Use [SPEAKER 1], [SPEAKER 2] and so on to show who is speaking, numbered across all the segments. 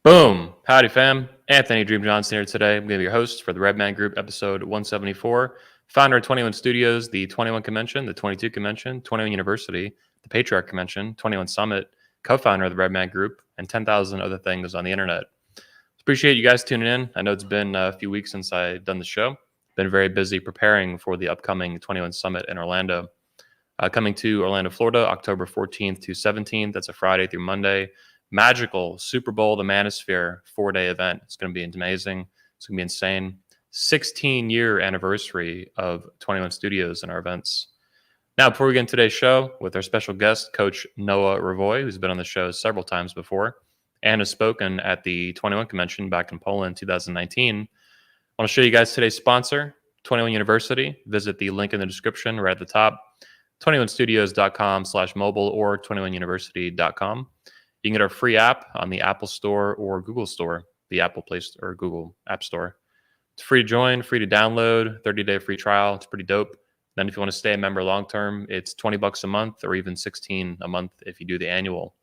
[SPEAKER 1] Boom. Howdy, fam. Anthony Dream Johnson here today. I'm going to be your host for the Redman Group, episode 174. Founder of 21 Studios, the 21 Convention, the 22 Convention, 21 University, the Patriarchy Convention, 21 Summit, co-founder of the Redman Group, and 10,000 other things on the internet. Appreciate you guys tuning in. I know it's been a few weeks since I've done the show. Been very busy preparing for the upcoming 21 Summit in Orlando. Coming to Orlando, Florida, October 14th to 17th. That's a Friday through Monday. Magical Super Bowl, the Manosphere 4-day event. It's going to be amazing. It's going to be insane. 16-year anniversary of 21 Studios and our events. Now, before we get into today's show with our special guest, Coach Noah Revoy, who's been on the show several times before and has spoken at the 21 Convention back in Poland 2019, I want to show you guys today's sponsor, 21 University. Visit the link in the description right at the top, 21studios.com/mobile or 21university.com. You can get our free app on the Apple Store or Google Store, the Apple Play Store or Google App Store. It's free to join, free to download, 30-day free trial. It's pretty dope. Then if you want to stay a member long-term, it's $20 a month or even $16 a month if you do the annual.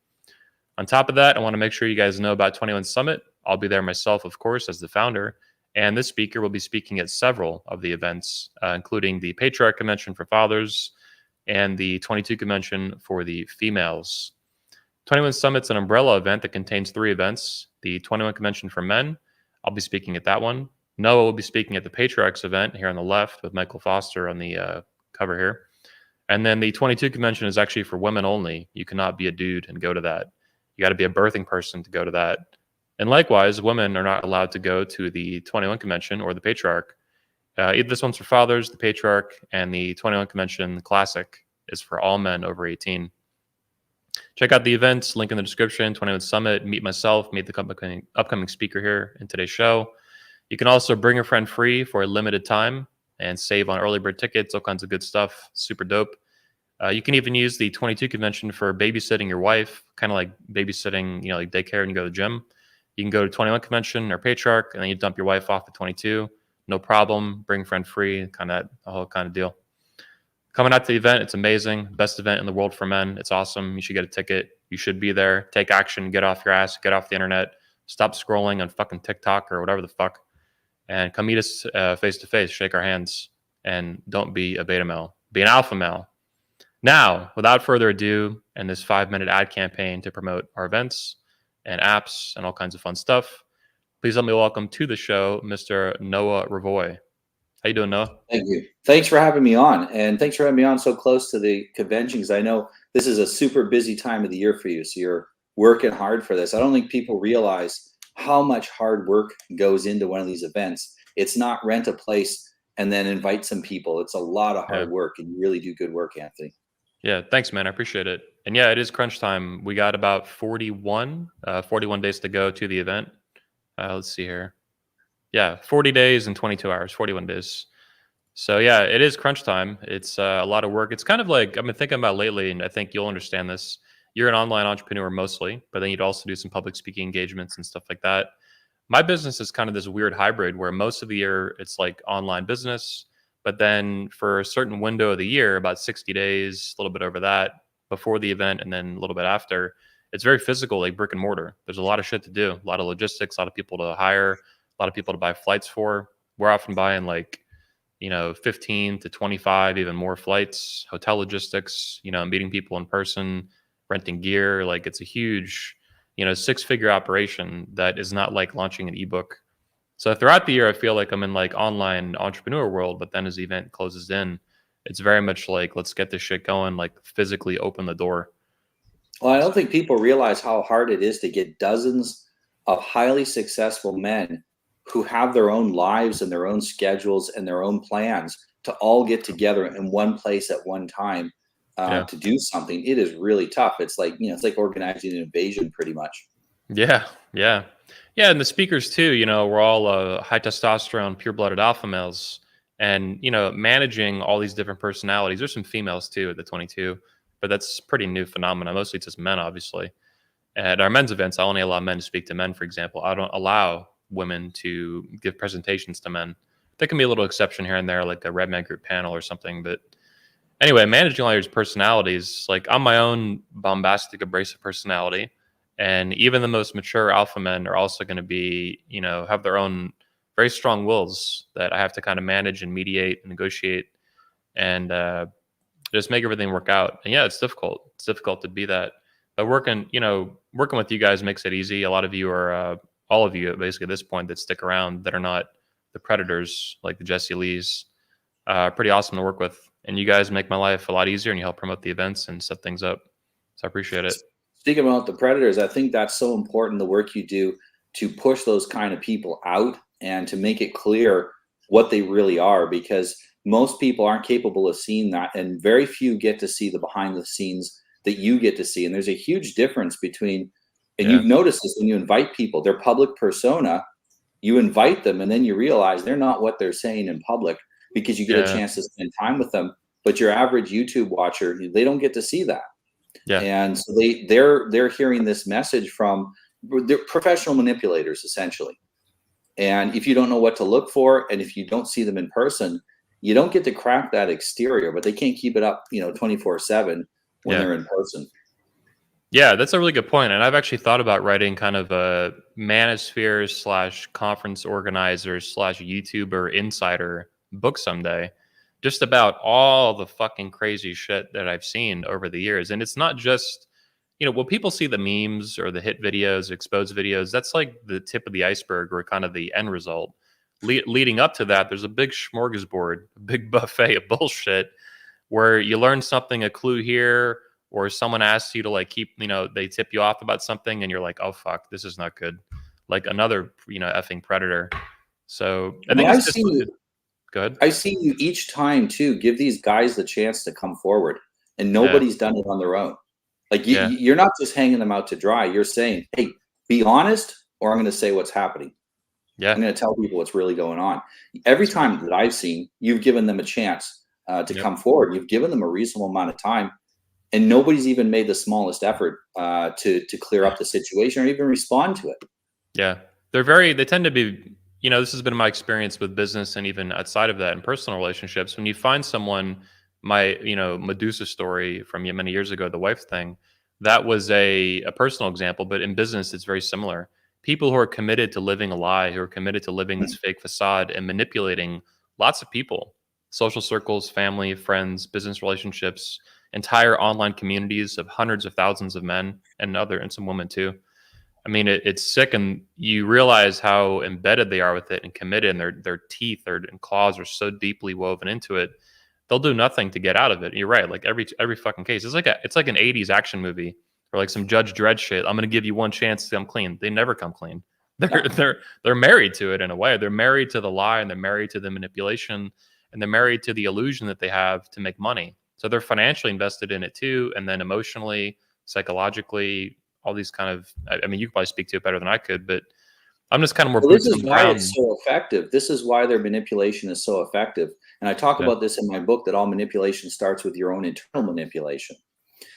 [SPEAKER 1] On top of that, I want to make sure you guys know about 21 Summit. I'll be there myself, of course, as the founder. And this speaker will be speaking at several of the events, including the Patriarchy Convention for fathers and the 22 Convention for the females. 21 Summit's an umbrella event that contains 3 events. The 21 Convention for men, I'll be speaking at that one. Noah will be speaking at the Patriarchs event here on the left with Michael Foster on the cover here. And then the 22 Convention is actually for women only. You cannot be a dude and go to that. You got to be a birthing person to go to that. And likewise, women are not allowed to go to the 21 Convention or the Patriarch. Either this one's for fathers, the Patriarch, and the 21 Convention Classic is for all men over 18. Check out the events, link in the description, 21 Summit, meet myself, meet the upcoming speaker here in today's show. You can also bring a friend free for a limited time and save on early bird tickets, all kinds of good stuff, super dope. You can even use the 22 Convention for babysitting your wife, kind of like babysitting, like daycare and you go to the gym. You can go to 21 Convention or Patriarch, and then you dump your wife off at 22. No problem, bring friend free, kind of a whole kind of deal. Coming out to the event, it's amazing. Best event in the world for men. It's awesome. You should get a ticket. You should be there. Take action. Get off your ass. Get off the internet. Stop scrolling on fucking TikTok or whatever the fuck. And come meet us face to face. Shake our hands. And don't be a beta male. Be an alpha male. Now, without further ado, and this 5-minute ad campaign to promote our events and apps and all kinds of fun stuff, please help me welcome to the show, Mr. Noah Revoy. How you doing, Noah?
[SPEAKER 2] Thank you. Thanks for having me on. And thanks for having me on so close to the convention, because I know this is a super busy time of the year for you. So you're working hard for this. I don't think people realize how much hard work goes into one of these events. It's not rent a place and then invite some people. It's a lot of hard work, and you really do good work, Anthony.
[SPEAKER 1] Yeah, thanks, man. I appreciate it. And yeah, it is crunch time. We got about 41 days to go to the event. Let's see here. Yeah, 40 days and 22 hours, 41 days. So yeah, it is crunch time. It's a lot of work. It's kind of like I've been thinking about lately, and I think you'll understand this. You're an online entrepreneur mostly, but then you'd also do some public speaking engagements and stuff like that. My business is kind of this weird hybrid where most of the year it's like online business, but then for a certain window of the year, about 60 days, a little bit over that, before the event and then a little bit after, it's very physical, like brick and mortar. There's a lot of shit to do, a lot of logistics, a lot of people to hire, a lot of people to buy flights for. We're often buying 15 to 25, even more flights, hotel logistics, meeting people in person, renting gear. Like it's a huge, 6-figure operation that is not like launching an ebook. So throughout the year, I feel like I'm in like online entrepreneur world, but then as the event closes in, it's very much like, let's get this shit going, like physically open the door.
[SPEAKER 2] Well, I don't think people realize how hard it is to get dozens of highly successful men who have their own lives and their own schedules and their own plans to all get together in one place at one time to do something. It is really tough. It's like, it's like organizing an invasion pretty much.
[SPEAKER 1] Yeah. And the speakers too, we're all high testosterone, pure-blooded alpha males. And, managing all these different personalities. There's some females too at the 22, but that's a pretty new phenomenon. Mostly it's just men, obviously. At our men's events, I only allow men to speak to men, for example. I don't allow women to give presentations to men. There can be a little exception here and there, like a Redman Group panel or something. But anyway, managing all your personalities, like I'm my own bombastic, abrasive personality. And even the most mature alpha men are also going to be, you know, have their own very strong wills that I have to kind of manage and mediate and negotiate and just make everything work out. And yeah, it's difficult. It's difficult to be that. But working, you know, working with you guys makes it easy. A lot of you are, all of you basically at this point that stick around that are not the predators like the Jesse Lees. Pretty awesome to work with. And you guys make my life a lot easier and you help promote the events and set things up. So I appreciate it.
[SPEAKER 2] Speaking about the predators, I think that's so important, the work you do to push those kind of people out and to make it clear what they really are, because most people aren't capable of seeing that, and very few get to see the behind the scenes that you get to see. And there's a huge difference between, and
[SPEAKER 1] Yeah.
[SPEAKER 2] you've noticed this when you invite people, their public persona, you invite them and then you realize they're not what they're saying in public because you get a
[SPEAKER 1] Yeah.
[SPEAKER 2] chance to spend time with them. But your average YouTube watcher, they don't get to see that.
[SPEAKER 1] Yeah.
[SPEAKER 2] And so they're hearing this message from, they're professional manipulators essentially. And if you don't know what to look for, and if you don't see them in person, you don't get to crack that exterior, but they can't keep it up, 24/7 when
[SPEAKER 1] Yeah.
[SPEAKER 2] they're in person.
[SPEAKER 1] Yeah, that's a really good point. And I've actually thought about writing kind of a manosphere / conference organizer / YouTuber insider book someday, just about all the fucking crazy shit that I've seen over the years. And it's not just, you know, when people see the memes or the hit videos, exposed videos, that's like the tip of the iceberg or kind of the end result. Leading up to that, there's a big smorgasbord, a big buffet of bullshit where you learn something, a clue here, or someone asks you to like keep, you know, they tip you off about something and you're like, oh fuck, this is not good. Like another, you know, effing predator. So I think
[SPEAKER 2] Well, I
[SPEAKER 1] it's just
[SPEAKER 2] see you.
[SPEAKER 1] good.
[SPEAKER 2] I see you each time too. Give these guys the chance to come forward, and
[SPEAKER 1] Yeah.
[SPEAKER 2] nobody's done it on their own. Like
[SPEAKER 1] Yeah.
[SPEAKER 2] you're not just hanging them out to dry. You're saying, "Hey, be honest, or I'm going to say what's happening.
[SPEAKER 1] Yeah.
[SPEAKER 2] I'm going to tell people what's really going on." Every
[SPEAKER 1] That's right.
[SPEAKER 2] time that I've seen, you've given them a chance to
[SPEAKER 1] Yep.
[SPEAKER 2] come forward. You've given them a reasonable amount of time, and nobody's even made the smallest effort to clear up the situation or even respond to it.
[SPEAKER 1] Yeah. They tend to be, you know, this has been my experience with business and even outside of that in personal relationships. When you find someone, my, you know, Medusa story from many years ago, the wife thing, that was a personal example, but in business, it's very similar. People who are committed to living a lie, who are committed to living this fake facade and manipulating lots of people, social circles, family, friends, business relationships, entire online communities of hundreds of thousands of men and some women too. I mean, it's sick, and you realize how embedded they are with it and committed, and their teeth and claws are so deeply woven into it. They'll do nothing to get out of it. You're right. Like every fucking case, it's like an '80s action movie or like some Judge Dredd shit. I'm gonna give you one chance to come clean. They never come clean. They're
[SPEAKER 2] Yeah.
[SPEAKER 1] they're married to it in a way. They're married to the lie, and they're married to the manipulation, and they're married to the illusion that they have to make money. So they're financially invested in it too, and then emotionally, psychologically, all these kind of, I mean, you could probably speak to it better than I could, but I'm just kind of more
[SPEAKER 2] Well, this
[SPEAKER 1] boots on
[SPEAKER 2] is
[SPEAKER 1] the
[SPEAKER 2] why it's
[SPEAKER 1] ground.
[SPEAKER 2] so effective. This is why their manipulation is so effective. And I talk
[SPEAKER 1] Yeah.
[SPEAKER 2] about this in my book, that all manipulation starts with your own internal manipulation.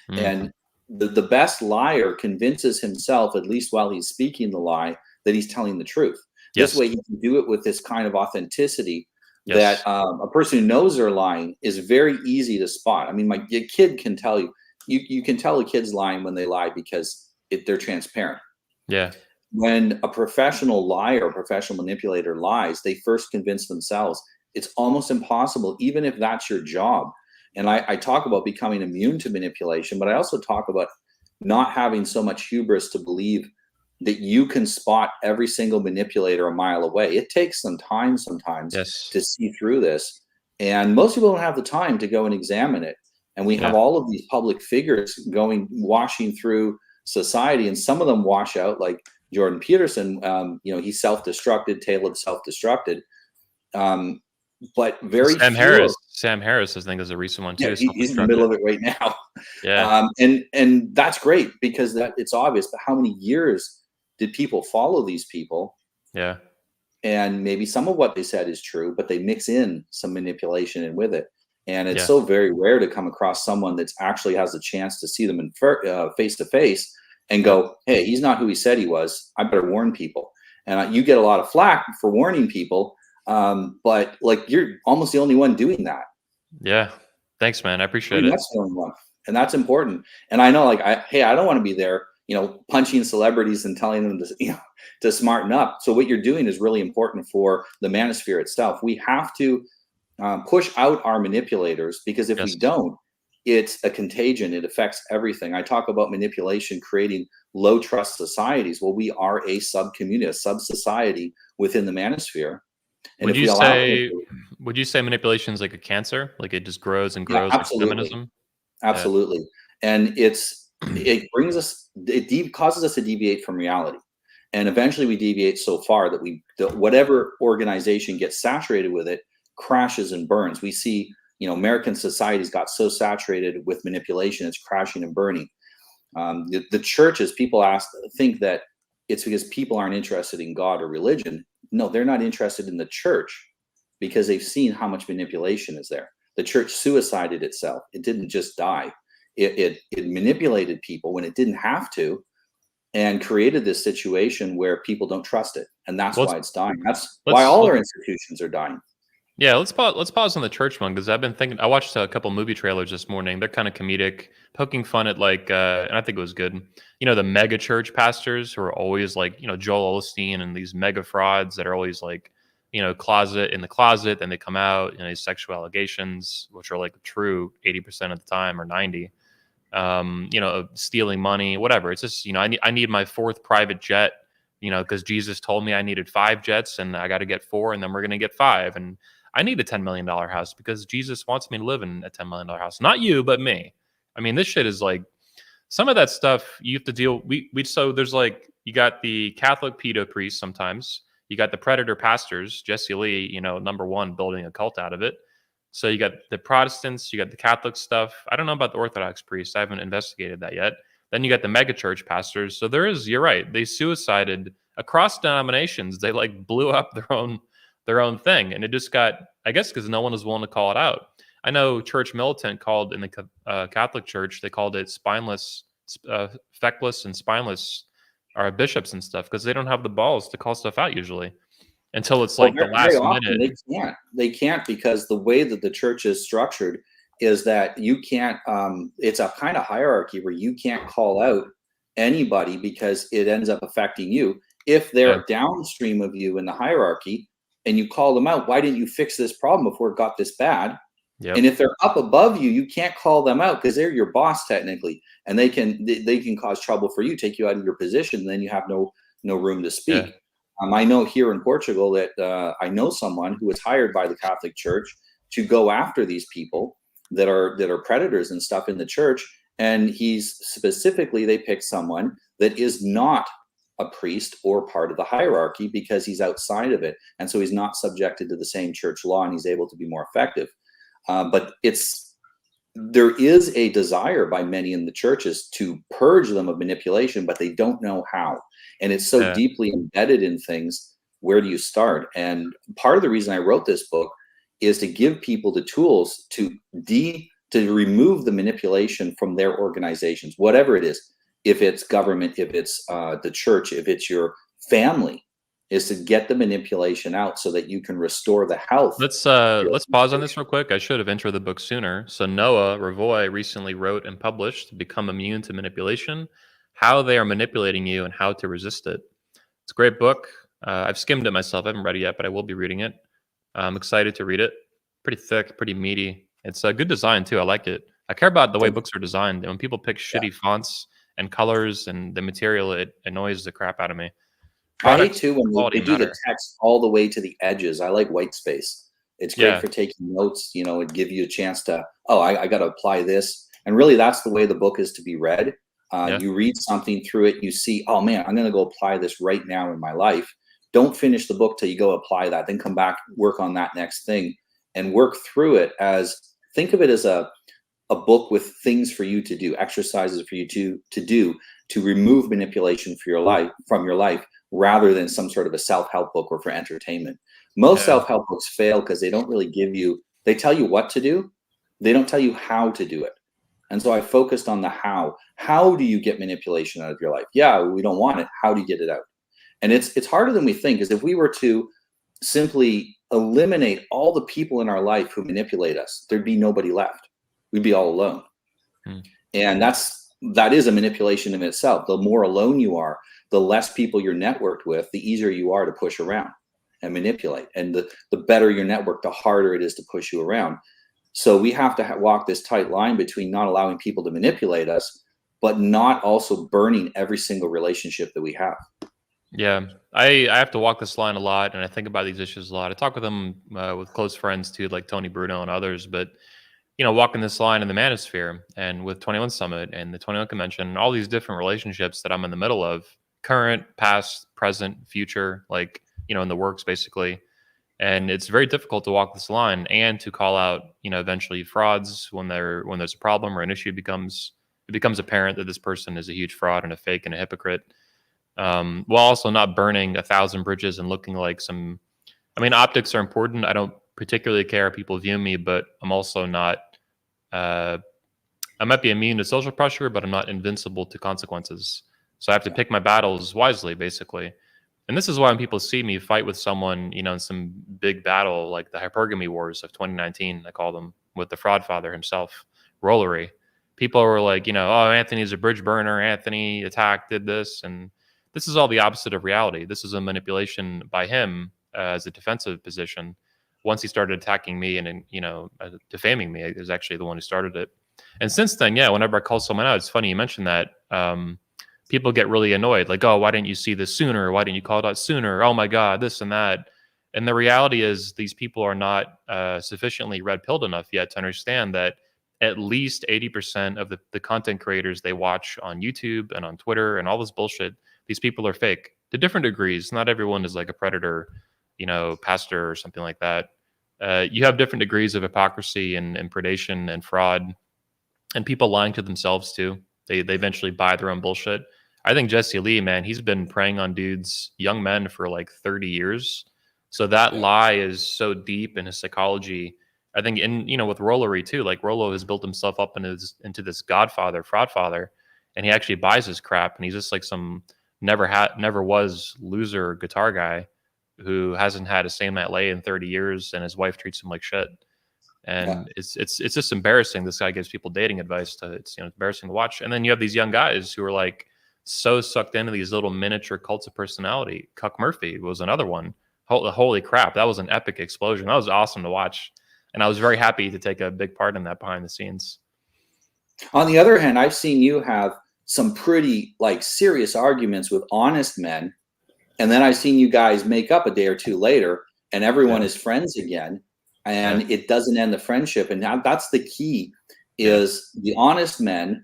[SPEAKER 1] Mm.
[SPEAKER 2] And the best liar convinces himself, at least while he's speaking the lie, that he's telling the truth. This
[SPEAKER 1] Yes.
[SPEAKER 2] way he can do it with this kind of authenticity that
[SPEAKER 1] Yes.
[SPEAKER 2] a person who knows they're lying is very easy to spot. I mean, your kid can tell you, you can tell a kid's lying when they lie because they're transparent.
[SPEAKER 1] Yeah.
[SPEAKER 2] When a professional liar, a professional manipulator lies, they first convince themselves. It's almost impossible, even if that's your job. And I talk about becoming immune to manipulation, but I also talk about not having so much hubris to believe that you can spot every single manipulator a mile away. It takes some time sometimes
[SPEAKER 1] Yes.
[SPEAKER 2] to see through this. And most people don't have the time to go and examine it. And we have
[SPEAKER 1] Yeah.
[SPEAKER 2] all of these public figures washing through society, and some of them wash out, like Jordan Peterson. He self-destructed, Caleb self-destructed. But very
[SPEAKER 1] Sam
[SPEAKER 2] few.
[SPEAKER 1] Harris. Sam Harris, I think, is a recent one
[SPEAKER 2] Yeah,
[SPEAKER 1] too.
[SPEAKER 2] he's in the middle
[SPEAKER 1] Self-destructed.
[SPEAKER 2] of it right now.
[SPEAKER 1] Yeah.
[SPEAKER 2] And that's great because that it's obvious. But how many years did people follow these people?
[SPEAKER 1] Yeah.
[SPEAKER 2] And maybe some of what they said is true, but they mix in some manipulation in with it. And it's
[SPEAKER 1] Yeah.
[SPEAKER 2] so very rare to come across someone that actually has a chance to see them in face to face and
[SPEAKER 1] Yep.
[SPEAKER 2] go, "Hey, he's not who he said he was. I better warn people." And you get a lot of flack for warning people, but like you're almost the only one doing that.
[SPEAKER 1] Yeah. Thanks, man. I appreciate
[SPEAKER 2] Pretty
[SPEAKER 1] it.
[SPEAKER 2] much the only one, and that's important. And I know, like, I don't want to be there punching celebrities and telling them to smarten up. So what you're doing is really important for the manosphere itself. We have to push out our manipulators, because if we don't, it's a contagion. It affects everything. I talk about manipulation creating low trust societies. Well, we are a sub-community, a sub-society within the manosphere. And
[SPEAKER 1] Would
[SPEAKER 2] if
[SPEAKER 1] you
[SPEAKER 2] we allow
[SPEAKER 1] say
[SPEAKER 2] people,
[SPEAKER 1] would you say manipulation is like a cancer? Like it just grows and
[SPEAKER 2] yeah,
[SPEAKER 1] grows like
[SPEAKER 2] absolutely.
[SPEAKER 1] feminism? Yeah.
[SPEAKER 2] Absolutely. And it brings us, causes us to deviate from reality. And eventually we deviate so far that whatever organization gets saturated with it crashes and burns. We see, American society's got so saturated with manipulation, it's crashing and burning. The churches, people think that it's because people aren't interested in God or religion. No, they're not interested in the church because they've seen how much manipulation is there. The church suicided itself. It didn't just die. It manipulated people when it didn't have to, and created this situation where people don't trust it. And that's
[SPEAKER 1] Well,
[SPEAKER 2] why it's dying. That's why
[SPEAKER 1] let's
[SPEAKER 2] all our institutions are dying.
[SPEAKER 1] yeah, let's pause on the church one, because I've been thinking. I watched a couple movie trailers this morning. They're kind of comedic, poking fun at like, and I think it was good. The mega church pastors who are always like, Joel Osteen and these mega frauds that are always like, closet in the closet, then they come out, these sexual allegations, which are like true 80% of the time or 90. Stealing money, whatever. It's just, I need my fourth private jet, because Jesus told me I needed 5 jets and I got to get 4, and then we're going to get 5. And I need a $10 million house because Jesus wants me to live in a $10 million house. Not you, but me. I mean, this shit is like, some of that stuff you have to deal. So there's like, you got the Catholic pedo priests sometimes. You got the predator pastors, Jesse Lee, number one, building a cult out of it. So you got the Protestants, you got the Catholic stuff. I don't know about the Orthodox priests. I haven't investigated that yet. Then you got the megachurch pastors. So you're right. They suicided across denominations. They like blew up their own thing. And it just got, I guess, because no one was willing to call it out. I know Church Militant called in the Catholic Church, they called it spineless, feckless and spineless bishops and stuff, because they don't have the balls to call stuff out usually until it's like the
[SPEAKER 2] very
[SPEAKER 1] last
[SPEAKER 2] often
[SPEAKER 1] minute.
[SPEAKER 2] they can't because the way that the church is structured is that you can't, it's a kind of hierarchy where you can't call out anybody because it ends up affecting you. If they're downstream of you in the hierarchy and you call them out, why didn't you fix this problem before it got this bad?
[SPEAKER 1] Yep.
[SPEAKER 2] And if they're up above you, you can't call them out because they're your boss technically, and they can cause trouble for you, take you out of your position, and then you have no room to speak. I know here in Portugal that I know someone who was hired by the Catholic Church to go after these people that are predators and stuff in the church, and they picked someone that is not a priest or part of the hierarchy because he's outside of it, and so he's not subjected to the same church law, and he's able to be more effective. But there is a desire by many in the churches to purge them of manipulation, but they don't know how. And it's so deeply embedded in things. Where do you start? And part of the reason I wrote this book is to give people the tools to remove the manipulation from their organizations, whatever it is. If it's government, if it's the church, if it's your family, is to get the manipulation out so that you can restore the health.
[SPEAKER 1] Let's pause on this real quick. I should have entered the book sooner. So Noah Revoy recently wrote and published Become Immune to Manipulation: How They Are Manipulating You and How to Resist It. It's a great book. I've skimmed it myself. I haven't read it yet, but I will be reading it. I'm excited to read it. Pretty thick, pretty meaty. It's a good design too. I like it. I care about the way books are designed. And when people pick shitty fonts and colors and the material, it annoys the crap out of me.
[SPEAKER 2] I hate too when they do the text all the way to the edges. I like white space. It's great for taking notes. It give you a chance to, I got to apply this. And really, that's the way the book is to be read. You read something through it, you see, oh man, I'm going to go apply this right now in my life. Don't finish the book till you go apply that. Then come back, work on that next thing, and work through it think of it as a book with things for you to do, exercises for you to do to remove manipulation from your life, rather than some sort of a self-help book or for entertainment. Most self-help books fail because they don't really they tell you what to do. They don't tell you how to do it. And so I focused on the how. How do you get manipulation out of your life? Yeah, we don't want it. How do you get it out? And it's harder than we think, because if we were to simply eliminate all the people in our life who manipulate us, there'd be nobody left. We'd be all alone. And that's that is a manipulation in itself. The more alone you are, the less people you're networked with, the easier you are to push around and manipulate. And the better your network, the harder it is to push you around. So we have to walk this tight line between not allowing people to manipulate us, but not also burning every single relationship that we have.
[SPEAKER 1] Yeah, I have to walk this line a lot, and I think about these issues a lot. I talk with them with close friends too, like Tony Bruno and others. But walking this line in the manosphere and with 21 Summit and the 21 Convention, and all these different relationships that I'm in the middle of, current, past, present, future, like in the works basically. And it's very difficult to walk this line and to call out, eventually frauds when there's a problem or an issue it becomes apparent that this person is a huge fraud and a fake and a hypocrite. While also not burning 1,000 bridges and looking like some. I mean, optics are important. I don't particularly care how people view me, but I'm also not. I might be immune to social pressure, but I'm not invincible to consequences. So I have to pick my battles wisely, basically. And this is why when people see me fight with someone, in some big battle like the Hypergamy Wars of 2019, I call them, with the fraud father himself, Rollery. People were like, oh, Anthony's a bridge burner. Anthony did this. And this is all the opposite of reality. This is a manipulation by him as a defensive position. Once he started attacking me and defaming me, is actually the one who started it. And since then, yeah, whenever I call someone out, it's funny you mentioned that. People get really annoyed, like, oh, why didn't you see this sooner? Why didn't you call it out sooner? Oh my God, this and that. And the reality is these people are not sufficiently red-pilled enough yet to understand that at least 80% of the content creators they watch on YouTube and on Twitter and all this bullshit, these people are fake to different degrees. Not everyone is like a predator, pastor or something like that. You have different degrees of hypocrisy and predation and fraud, and people lying to themselves too. They eventually buy their own bullshit. I think Jesse Lee, man, he's been preying on dudes, young men, for like 30 years. So that lie is so deep in his psychology. I think with Rollery too, like Rollo has built himself up into this godfather, fraud father, and he actually buys his crap, and he's just like some never was loser guitar guy who hasn't had a same night lay in 30 years, and his wife treats him like shit. And it's just embarrassing. This guy gives people dating advice. It's embarrassing to watch. And then you have these young guys who are like so sucked into these little miniature cults of personality. Cuck Murphy was another one. Holy crap, that was an epic explosion. That was awesome to watch, and I was very happy to take a big part in that behind the scenes.
[SPEAKER 2] On the other hand, I've seen you have some pretty like serious arguments with honest men, and then I've seen you guys make up a day or two later, and everyone is friends again. And it doesn't end the friendship. And now that's the key is the honest men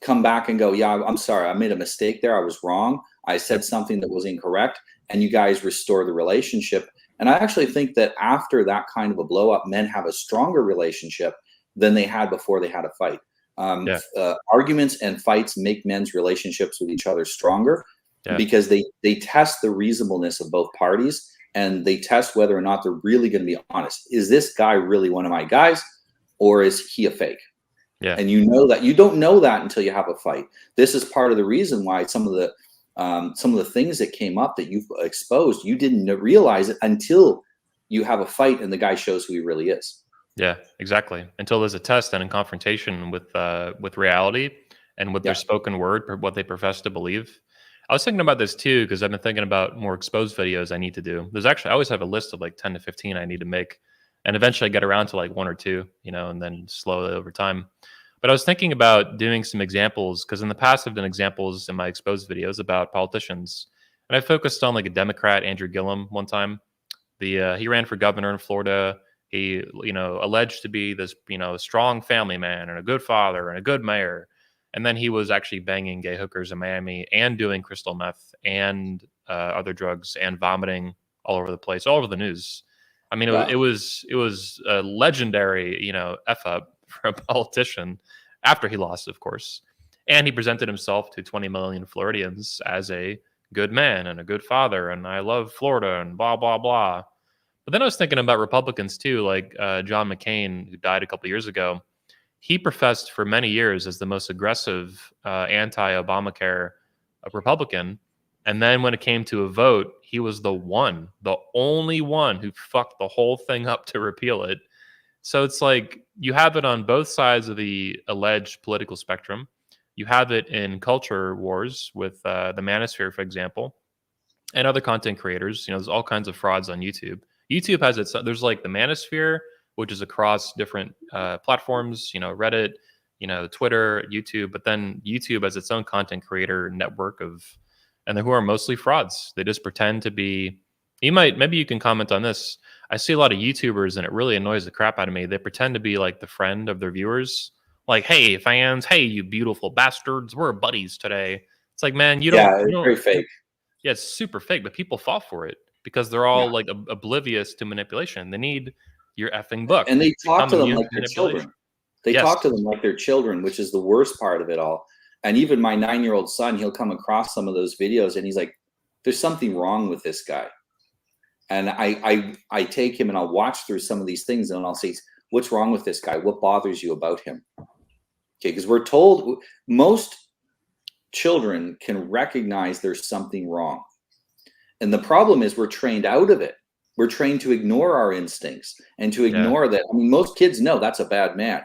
[SPEAKER 2] come back and go, yeah, I'm sorry. I made a mistake there. I was wrong. I said something that was incorrect. And you guys restore the relationship. And I actually think that after that kind of a blow up, men have a stronger relationship than they had before they had a fight. Arguments and fights make men's relationships with each other stronger because they test the reasonableness of both parties. And they test whether or not they're really going to be honest. Is this guy really one of my guys, or is he a fake? Yeah. And you don't know that until you have a fight. This is part of the reason why some of the things that came up that you've exposed, you didn't realize it until you have a fight and the guy shows who he really is.
[SPEAKER 1] Yeah, exactly. Until there's a test and a confrontation with reality and with their spoken word, what they profess to believe. I was thinking about this too, because I've been thinking about more exposed videos I need to do. I always have a list of like 10 to 15 I need to make. And eventually I get around to like one or two, and then slowly over time. But I was thinking about doing some examples, because in the past I've done examples in my exposed videos about politicians. And I focused on like a Democrat, Andrew Gillum, one time. He ran for governor in Florida. He, alleged to be this, strong family man and a good father and a good mayor. And then he was actually banging gay hookers in Miami and doing crystal meth and other drugs and vomiting all over the place, all over the news. I mean, it was a legendary, F up for a politician after he lost, of course. And he presented himself to 20 million Floridians as a good man and a good father. And I love Florida and blah, blah, blah. But then I was thinking about Republicans too, like John McCain, who died a couple of years ago. He professed for many years as the most aggressive anti-Obamacare Republican. And then when it came to a vote, he was the only one who fucked the whole thing up to repeal it. So it's like you have it on both sides of the alleged political spectrum. You have it in culture wars with the manosphere, for example, and other content creators. There's all kinds of frauds on YouTube. YouTube has its, there's like the manosphere, which is across different platforms, Reddit, Twitter, YouTube, but then YouTube has its own content creator network and who are mostly frauds. They just pretend to be, maybe you can comment on this. I see a lot of YouTubers and it really annoys the crap out of me. They pretend to be like the friend of their viewers. Like, hey fans, hey, you beautiful bastards, we're buddies today. It's like, man, you
[SPEAKER 2] Yeah,
[SPEAKER 1] don't,
[SPEAKER 2] it's very fake.
[SPEAKER 1] yeah, it's super fake, but people fall for it because they're all like oblivious to manipulation. They need your effing book.
[SPEAKER 2] And they talk
[SPEAKER 1] Become
[SPEAKER 2] to them
[SPEAKER 1] immune
[SPEAKER 2] like
[SPEAKER 1] to
[SPEAKER 2] they're
[SPEAKER 1] manipulation.
[SPEAKER 2] children. They
[SPEAKER 1] Yes.
[SPEAKER 2] talk to them like they're children, which is the worst part of it all. And even my 9-year-old son, he'll come across some of those videos and he's like, there's something wrong with this guy. And I take him and I'll watch through some of these things and I'll say, what's wrong with this guy? What bothers you about him? Okay, because we're told most children can recognize there's something wrong. And the problem is we're trained out of it. We're trained to ignore our instincts and to ignore that. I mean, most kids know that's a bad man.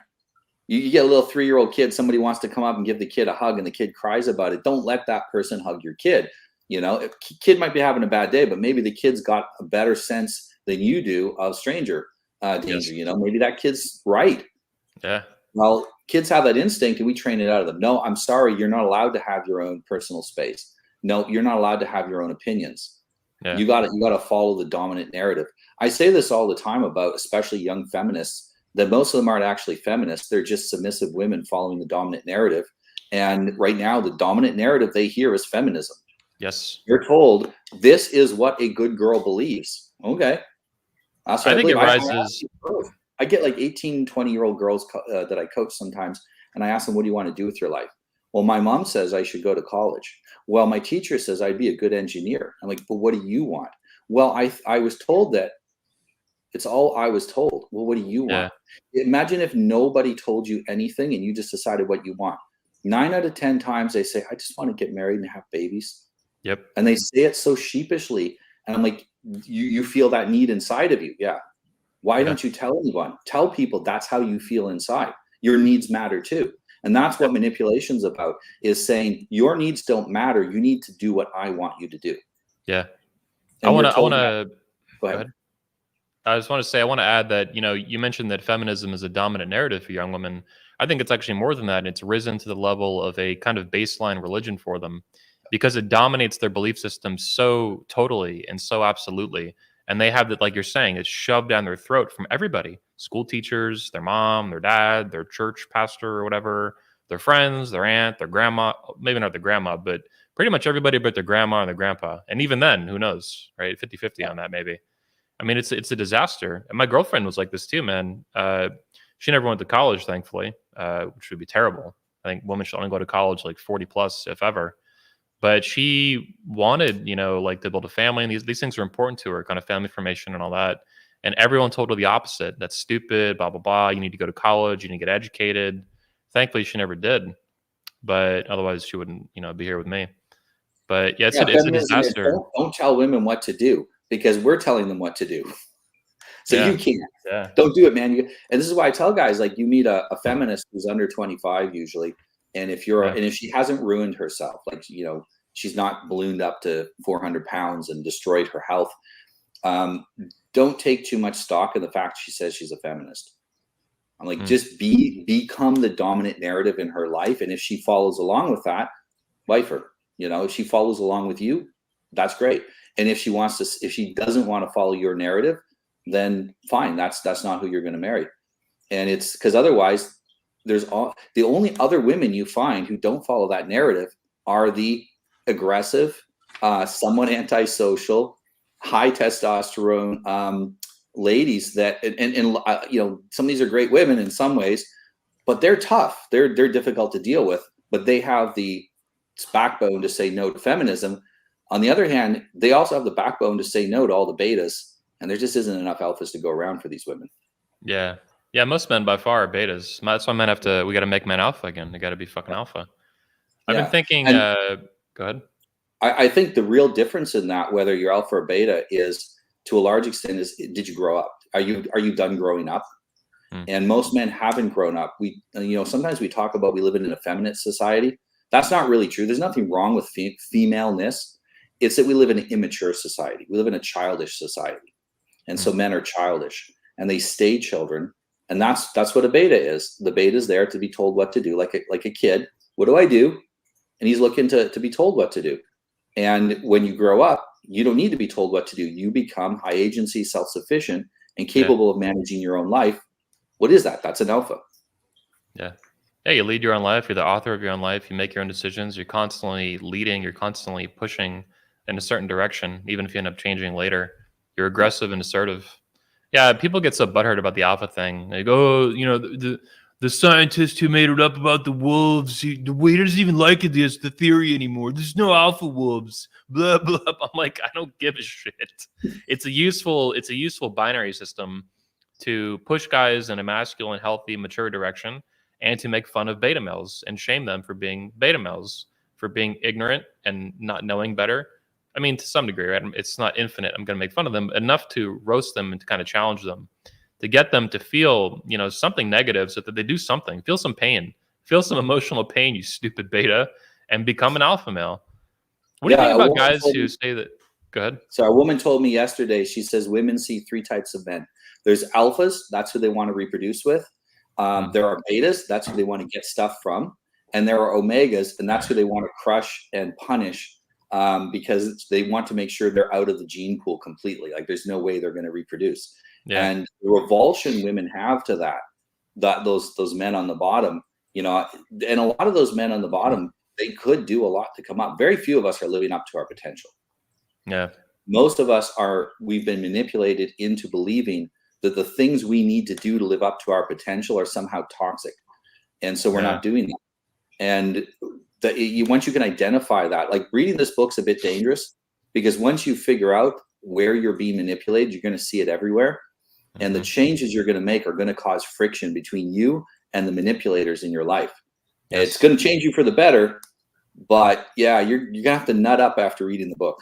[SPEAKER 2] You get a little 3-year-old kid, somebody wants to come up and give the kid a hug and the kid cries about it. Don't let that person hug your kid. Kid might be having a bad day, but maybe the kid's got a better sense than you do of stranger danger.
[SPEAKER 1] Yes.
[SPEAKER 2] Maybe that kid's right.
[SPEAKER 1] Yeah.
[SPEAKER 2] Well, kids have that instinct and we train it out of them. No, I'm sorry. You're not allowed to have your own personal space. No, you're not allowed to have your own opinions.
[SPEAKER 1] Yeah.
[SPEAKER 2] You got to follow the dominant narrative. I say this all the time about especially young feminists, that most of them aren't actually feminists. They're just submissive women following the dominant narrative. And right now, the dominant narrative they hear is feminism.
[SPEAKER 1] Yes.
[SPEAKER 2] You're told this is what a good girl believes. Okay. That's what
[SPEAKER 1] I think it rises.
[SPEAKER 2] I get like 18, 20-year-old girls that I coach sometimes, and I ask them, what do you want to do with your life? Well, my mom says I should go to college. Well, my teacher says I'd be a good engineer. I'm like, but what do you want? Well, I was told that. It's all I was told. Well, what do you want? Imagine if nobody told you anything and you just decided what you want. 9 out of 10 times they say, I just want to get married and have babies.
[SPEAKER 1] Yep.
[SPEAKER 2] And they say it so sheepishly. And I'm like, you feel that need inside of you. Yeah. Why don't you tell anyone? Tell people that's how you feel inside. Your needs matter too. And that's what manipulation's about, is saying your needs don't matter. You need to do what I want you to do.
[SPEAKER 1] Yeah.
[SPEAKER 2] And
[SPEAKER 1] I want to
[SPEAKER 2] go ahead.
[SPEAKER 1] I just want to say, I want to add that, you mentioned that feminism is a dominant narrative for young women. I think it's actually more than that. It's risen to the level of a kind of baseline religion for them because it dominates their belief system so totally and so absolutely. And they have that, like you're saying, it's shoved down their throat from everybody: school teachers, their mom, their dad, their church pastor or whatever, their friends, their aunt, their grandma, maybe not their grandma, but pretty much everybody but their grandma and their grandpa. And even then, who knows, right? 50-50 on that, maybe. I mean, it's a disaster. And my girlfriend was like this too, man. She never went to college, thankfully, which would be terrible. I think women should only go to college like 40 plus, if ever. But she wanted, like to build a family, and these things are important to her, kind of family formation and all that. And everyone told her the opposite. That's stupid, blah, blah, blah. You need to go to college. You need to get educated. Thankfully, she never did. But otherwise, she wouldn't, be here with me. But yeah, it's a disaster.
[SPEAKER 2] Don't tell women what to do, because we're telling them what to do. So you can't. Yeah. Don't do it, man. And this is why I tell guys, like, you meet a feminist who's under 25 usually. And if if she hasn't ruined herself, like, she's not ballooned up to 400 pounds and destroyed her health, don't take too much stock in the fact she says she's a feminist. I'm like, just become the dominant narrative in her life. And if she follows along with that, wife her. If she follows along with you, that's great. And if she doesn't want to follow your narrative, then fine. That's not who you're going to marry. And it's because otherwise, the only other women you find who don't follow that narrative are the aggressive, somewhat antisocial, high testosterone ladies that, and some of these are great women in some ways, but they're tough. They're difficult to deal with, but they have the backbone to say no to feminism. On the other hand, they also have the backbone to say no to all the betas, and there just isn't enough alphas to go around for these women.
[SPEAKER 1] Yeah. Yeah, most men by far are betas. That's why men we got to make men alpha again. They got to be fucking alpha. I've been thinking, go ahead.
[SPEAKER 2] I think the real difference in that, whether you're alpha or beta, is to a large extent is, did you grow up? Are you done growing up?
[SPEAKER 1] Hmm.
[SPEAKER 2] And most men haven't grown up. Sometimes we talk about we live in an effeminate society. That's not really true. There's nothing wrong with femaleness. It's that we live in an immature society. We live in a childish society. And
[SPEAKER 1] Hmm.
[SPEAKER 2] so men are childish and they stay children. And that's what a beta is. The beta is there to be told what to do, like a kid. What do I do? And he's looking to be told what to do. And when you grow up, you don't need to be told what to do. You become high agency, self-sufficient, and
[SPEAKER 1] Yeah.
[SPEAKER 2] capable of managing your own life. What is that? That's an alpha.
[SPEAKER 1] Yeah. Yeah. You lead your own life. You're the author of your own life. You make your own decisions. You're constantly leading. You're constantly pushing in a certain direction, even if you end up changing later. You're
[SPEAKER 2] Yeah.
[SPEAKER 1] aggressive and assertive. Yeah. People get so butthurt about the alpha thing. They go, oh, the scientist who made it up about the wolves, the waiter doesn't even like it as the theory anymore. There's no alpha wolves. Blah blah. I'm like, I don't give a shit. It's a useful binary system to push guys in a masculine, healthy, mature direction, and to make fun of beta males and shame them for being beta males, for being ignorant and not knowing better. I mean, to some degree, right? It's not infinite. I'm going to make fun of them enough to roast them and to kind of challenge them, to get them to feel, something negative, so that they do something, feel some pain, feel some emotional pain, you stupid beta, and become an alpha male. What do you think
[SPEAKER 2] Yeah.
[SPEAKER 1] about guys who say that? Go ahead.
[SPEAKER 2] So a woman told me yesterday, she says women see three types of men. There's alphas, that's who they want to reproduce with.
[SPEAKER 1] Mm,
[SPEAKER 2] There are betas, that's who they want to get stuff from. And there are omegas, and that's who they want to crush and punish, because they want to make sure they're out of the gene pool completely. Like there's no way they're going to reproduce.
[SPEAKER 1] yeah.
[SPEAKER 2] And the revulsion women have to those men on the bottom, and a lot of those men on the bottom, they could do a lot to come up. Very few of us are living up to our potential.
[SPEAKER 1] Yeah.
[SPEAKER 2] Most of us we've been manipulated into believing that the things we need to do to live up to our potential are somehow toxic, and so we're
[SPEAKER 1] Yeah.
[SPEAKER 2] not doing that. And once you can identify that, like reading this book's a bit dangerous, because once you figure out where you're being manipulated, you're going to see it everywhere, and the
[SPEAKER 1] Hmm.
[SPEAKER 2] changes you're going to make are going to cause friction between you and the manipulators in your life. It's
[SPEAKER 1] Yes.
[SPEAKER 2] going to change you for the better, but yeah, you're gonna have to nut up after reading the book.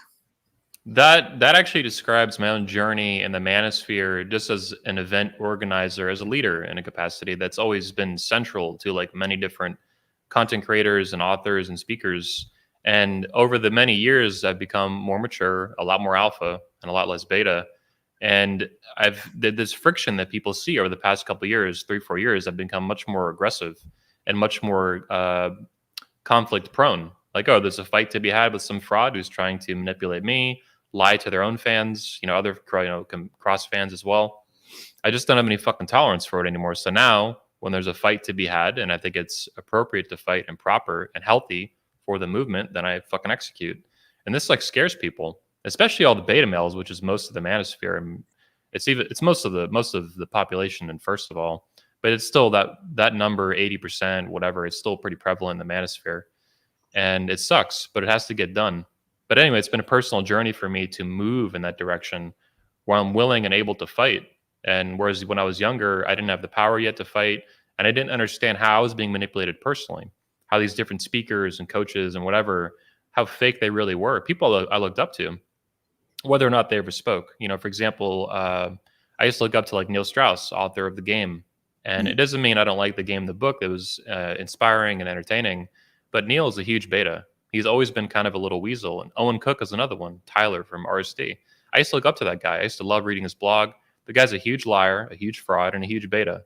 [SPEAKER 1] That actually describes my own journey in the manosphere, just as an event organizer, as a leader in a capacity that's always been central to like many different content creators and authors and speakers. And over the many years, I've become more mature, a lot more alpha, and a lot less beta. And this friction that people see over the past couple of years, 3 4 years, I've become much more aggressive and much more conflict prone. Like, oh, there's a fight to be had with some fraud who's trying to manipulate me, lie to their own fans, other cross fans as well. I just don't have any fucking tolerance for it anymore. So now, when there's a fight to be had, and I think it's appropriate to fight and proper and healthy for the movement, then I fucking execute. And this like scares people, especially all the beta males, which is most of the manosphere. And it's most of the population. And first of all, but it's still that number, 80%, whatever. It's still pretty prevalent in the manosphere, and it sucks, but it has to get done. But anyway, it's been a personal journey for me to move in that direction where I'm willing and able to fight. And whereas when I was younger, I didn't have the power yet to fight, and I didn't understand how I was being manipulated personally, how these different speakers and coaches and whatever, how fake they really were. People I looked up to, whether or not they ever spoke. For example, I used to look up to like Neil Strauss, author of The Game. And it
[SPEAKER 2] Mm.
[SPEAKER 1] doesn't mean I don't like The Game, the book. It was inspiring and entertaining. But Neil is a huge beta. He's always been kind of a little weasel. And Owen Cook is another one, Tyler from RSD. I used to look up to that guy. I used to love reading his blog. The guy's a huge liar, a huge fraud, and a huge beta.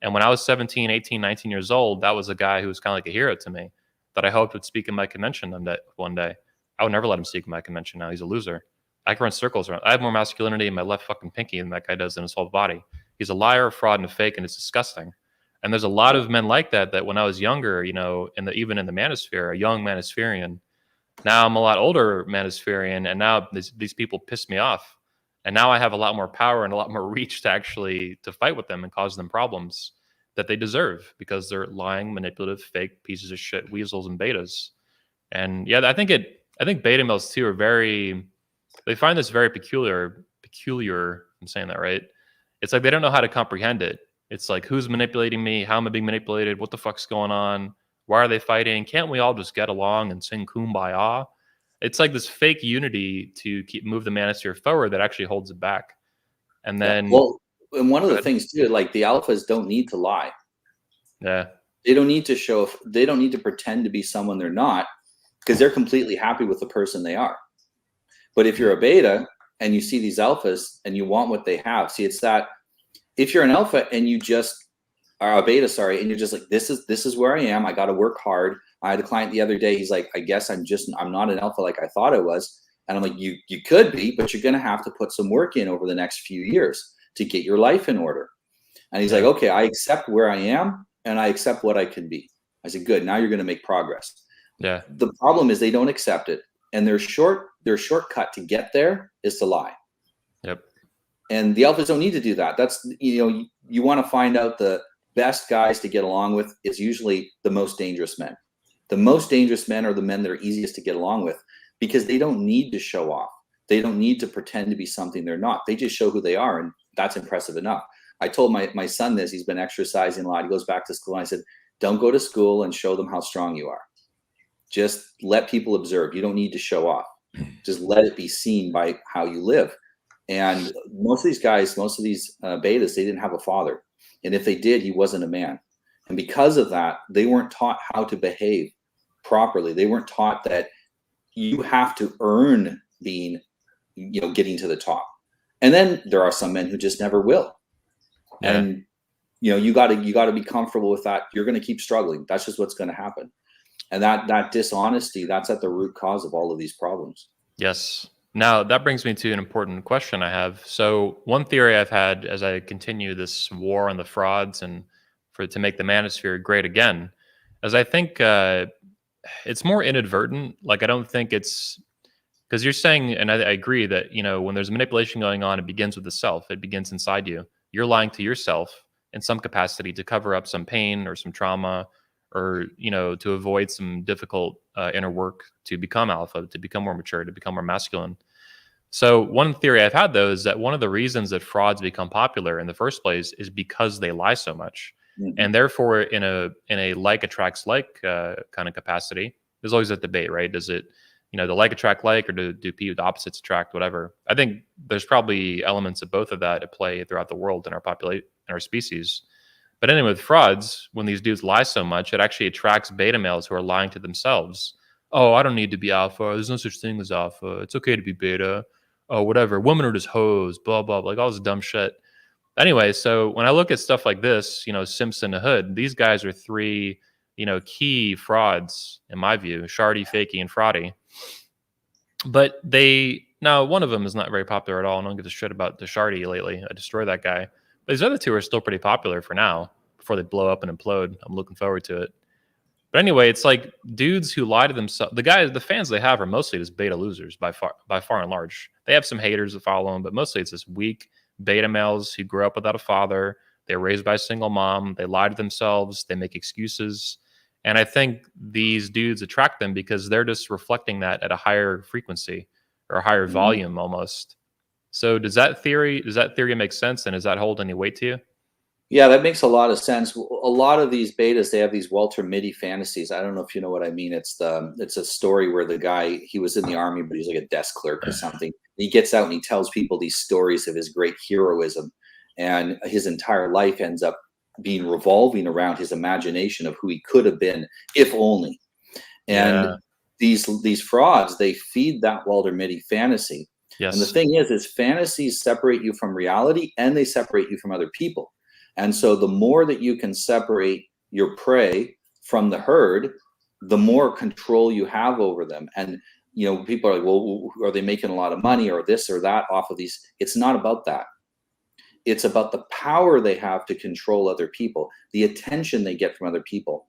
[SPEAKER 1] And when I was 17, 18, 19 years old, that was a guy who was kind of like a hero to me that I hoped would speak in my convention one day. I would never let him speak in my convention now. He's a loser. I can run circles around. I have more masculinity in my left fucking pinky than that guy does in his whole body. He's a liar, a fraud, and a fake, and it's disgusting. And there's a lot of men like that. That when I was younger, even in the manosphere, a young manospherian. Now I'm a lot older manospherian, and now these people piss me off. And now I have a lot more power and a lot more reach to actually to fight with them and cause them problems that they deserve because they're lying, manipulative, fake pieces of shit, weasels and betas. And yeah, I think beta males too are very, they find this very peculiar. I'm saying that right. It's like they don't know how to comprehend it. It's like, who's manipulating me? How am I being manipulated? What the fuck's going on? Why are they fighting? Can't we all just get along and sing kumbaya? It's like this fake unity to move the manosphere forward that actually holds it back. And
[SPEAKER 2] Yeah.
[SPEAKER 1] then,
[SPEAKER 2] Well, And one of the
[SPEAKER 1] Good.
[SPEAKER 2] things too, like the alphas don't need to lie.
[SPEAKER 1] Yeah.
[SPEAKER 2] They don't need to show, they don't need to pretend to be someone they're not, because they're completely happy with the person they are. But if you're a beta and you see these alphas and you want what they have, see, it's that if you're an alpha and you just are a beta, sorry, and you're just like, this is where I am. I got to work hard. I had a client the other day. He's like, I guess I'm not an alpha like I thought I was. And I'm like, you could be, but you're going to have to put some work in over the next few years to get your life in order. And he's like, okay, I accept where I am and I accept what I can be. I said, good. Now you're going to make progress.
[SPEAKER 1] Yeah.
[SPEAKER 2] The problem is they don't accept it. And their shortcut to get there is to lie.
[SPEAKER 1] Yep.
[SPEAKER 2] And the alphas don't need to do that. That's, you want to find out the best guys to get along with is usually the most dangerous men. The most dangerous men are the men that are easiest to get along with, because they don't need to show off. They don't need to pretend to be something they're not. They just show who they are, and that's impressive enough. I told my son this. He's been exercising a lot. He goes back to school, and I said, don't go to school and show them how strong you are. Just let people observe. You don't need to show off. Just let it be seen by how you live. And most of these guys, most of these betas, they didn't have a father. And if they did, he wasn't a man. And because of that, they weren't taught how to behave properly. They weren't taught that you have to earn being, getting to the top. And then there are some men who just never will. Yeah. And, you got to be comfortable with that. You're going to keep struggling. That's just what's going to happen. And that dishonesty, that's at the root cause of all of these problems.
[SPEAKER 1] Yes. Now, that brings me to an important question I have. So one theory I've had as I continue this war on the frauds and to make the manosphere great again, is I think it's more inadvertent. Like, I don't think it's, because you're saying, and I agree that, when there's manipulation going on, it begins with the self. It begins inside you. You're lying to yourself in some capacity to cover up some pain or some trauma, or, to avoid some difficult inner work to become alpha, to become more mature, to become more masculine. So one theory I've had, though, is that one of the reasons that frauds become popular in the first place is because they lie so much. Mm-hmm. And therefore, in a like attracts like kind of capacity, there's always a debate, right? Does it, the like attract like, or do the opposites attract, whatever? I think there's probably elements of both of that at play throughout the world in our species. But anyway, with frauds, when these dudes lie so much, it actually attracts beta males who are lying to themselves. Oh, I don't need to be alpha. There's no such thing as alpha. It's okay to be beta. Oh, whatever. Women are just hoes, blah, blah, blah, like all this dumb shit. Anyway, so when I look at stuff like this, Simpson the Hood, these guys are three, key frauds, in my view: Shardy, Fakey, and Fraudy. But now one of them is not very popular at all. I don't give a shit about the Shardy lately. I destroy that guy. But these other two are still pretty popular for now, before they blow up and implode. I'm looking forward to it. But anyway, it's like dudes who lie to themselves. The fans they have are mostly just beta losers by far and large. They have some haters that follow them, but mostly it's just weak beta males who grew up without a father. They're raised by a single mom. They lie to themselves. They make excuses. And I think these dudes attract them because they're just reflecting that at a higher frequency or a higher volume almost. So does that theory make sense? And does that hold any weight to you?
[SPEAKER 2] Yeah, that makes a lot of sense. A lot of these betas, they have these Walter Mitty fantasies. I don't know if you know what I mean. It's a story where the guy, he was in the army, but he's like a desk clerk or something. He gets out and he tells people these stories of his great heroism, and his entire life ends up being revolving around his imagination of who he could have been, if only. And these frauds, they feed that Walter Mitty fantasy. Yes. And the thing is fantasies separate you from reality, and they separate you from other people. And so the more that you can separate your prey from the herd, the more control you have over them. And, people are like, well, are they making a lot of money or this or that off of these? It's not about that. It's about the power they have to control other people, the attention they get from other people.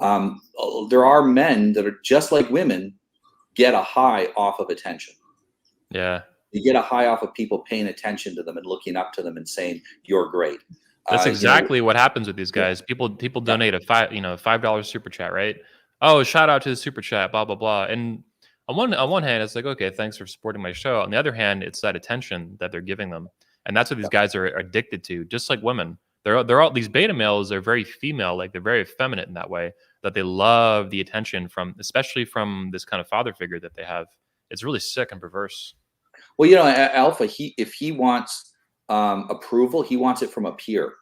[SPEAKER 2] There are men that are just like women, get a high off of attention.
[SPEAKER 1] Yeah.
[SPEAKER 2] They get a high off of people paying attention to them and looking up to them and saying, you're great.
[SPEAKER 1] That's exactly what happens with these guys. Yeah. People donate a $5 super chat, right? Oh, shout out to the super chat, blah, blah, blah. And on one hand, it's like, okay, thanks for supporting my show. On the other hand, it's that attention that they're giving them. And that's what these guys are addicted to, just like women. They're all, these beta males are very female, like they're very effeminate in that way, that they love the attention especially from this kind of father figure that they have. It's really sick and perverse.
[SPEAKER 2] Well, alpha, if he wants approval. He wants it from a peer.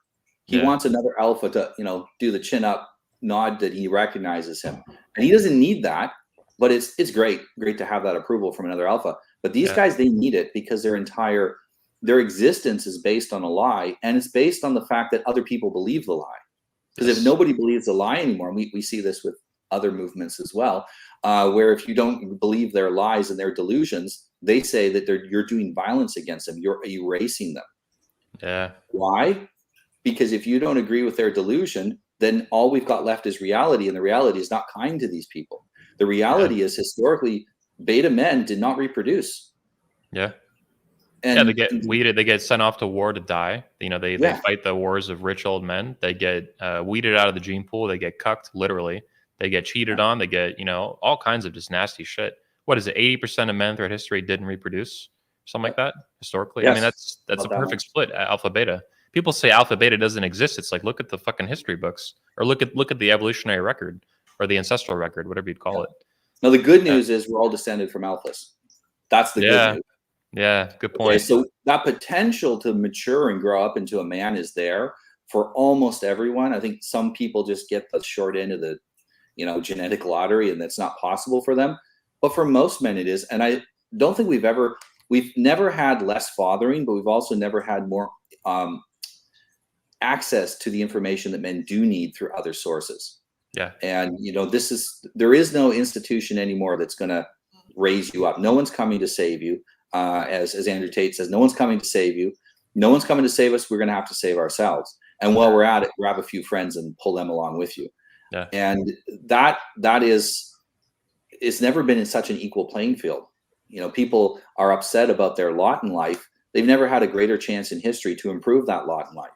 [SPEAKER 2] He wants another alpha to, do the chin up nod that he recognizes him. And he doesn't need that, but it's great to have that approval from another alpha. But these guys, they need it because their existence is based on a lie, and it's based on the fact that other people believe the lie. Because if nobody believes the lie anymore, and we see this with other movements as well, where if you don't believe their lies and their delusions, they say that you're doing violence against them. You're erasing them.
[SPEAKER 1] Yeah.
[SPEAKER 2] Why? Because if you don't agree with their delusion, then all we've got left is reality, and the reality is not kind to these people. The reality is historically, beta men did not reproduce.
[SPEAKER 1] Yeah.
[SPEAKER 2] And
[SPEAKER 1] they get weeded. They get sent off to war to die. They fight the wars of rich old men. They get weeded out of the gene pool. They get cucked, literally. They get cheated on. They get, all kinds of just nasty shit. What is it? 80% of men throughout history didn't reproduce, something like that, historically.
[SPEAKER 2] Yes.
[SPEAKER 1] I mean, that's a perfect split, alpha beta. People say alpha beta doesn't exist. It's like, look at the fucking history books, or look at the evolutionary record, or the ancestral record, whatever you'd call it.
[SPEAKER 2] Now the good news is we're all descended from alphas. That's the good news.
[SPEAKER 1] Yeah, good point.
[SPEAKER 2] Okay, so that potential to mature and grow up into a man is there for almost everyone. I think some people just get the short end of the, genetic lottery, and that's not possible for them. But for most men, it is. And I don't think we've never had less fathering, but we've also never had more access to the information that men do need through other sources.
[SPEAKER 1] Yeah.
[SPEAKER 2] And, there is no institution anymore that's going to raise you up. No one's coming to save you. As Andrew Tate says, no one's coming to save you. No one's coming to save us. We're going to have to save ourselves. And while we're at it, grab a few friends and pull them along with you.
[SPEAKER 1] Yeah.
[SPEAKER 2] And that is, it's never been in such an equal playing field. People are upset about their lot in life. They've never had a greater chance in history to improve that lot in life.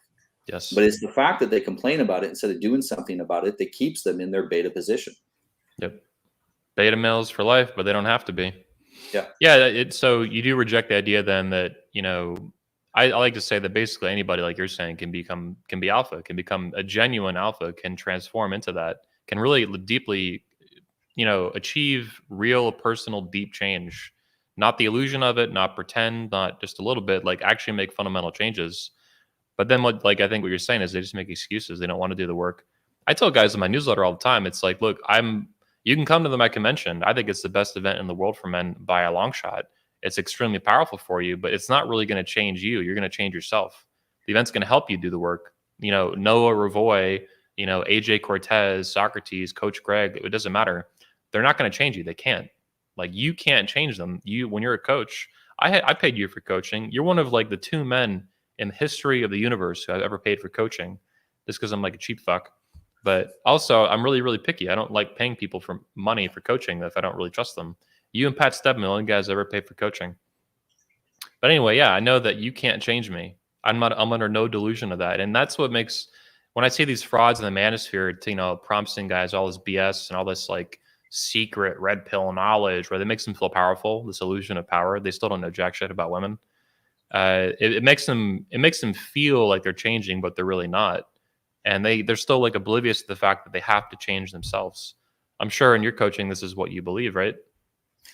[SPEAKER 1] Yes.
[SPEAKER 2] But it's the fact that they complain about it instead of doing something about it that keeps them in their beta position.
[SPEAKER 1] Yep. Beta males for life, but they don't have to be.
[SPEAKER 2] Yeah.
[SPEAKER 1] Yeah. So you do reject the idea then that, I like to say that basically anybody, like you're saying, can be alpha, can become a genuine alpha, can transform into that, can really deeply, achieve real personal deep change, not the illusion of it, not pretend, not just a little bit, like actually make fundamental changes. But then I think what you're saying is they just make excuses. They don't want to do the work. I tell guys in my newsletter all the time, it's like, look, you can come to my convention. I think it's the best event in the world for men by a long shot. It's extremely powerful for you, but it's not really going to change you. You're going to change yourself. The event's going to help you do the work. Noah Revoy, AJ Cortez, Socrates, Coach Greg, it doesn't matter. They're not going to change you. They can't. Like, you can't change them. When you're a coach, I paid you for coaching. You're one of like the 2 men in the history of the universe who I've ever paid for coaching, just because I'm like a cheap fuck. But also, I'm really, really picky. I don't like paying people for money for coaching if I don't really trust them. You and Pat Stedman, the only guys ever paid for coaching. But anyway, yeah, I know that you can't change me. I'm under no delusion of that. And that's what makes, when I see these frauds in the manosphere, promising guys all this BS and all this like secret red pill knowledge where it makes them feel powerful, this illusion of power. They still don't know jack shit about women. It makes them feel like they're changing, but they're really not. And they're still like oblivious to the fact that they have to change themselves. I'm sure in your coaching, this is what you believe, right?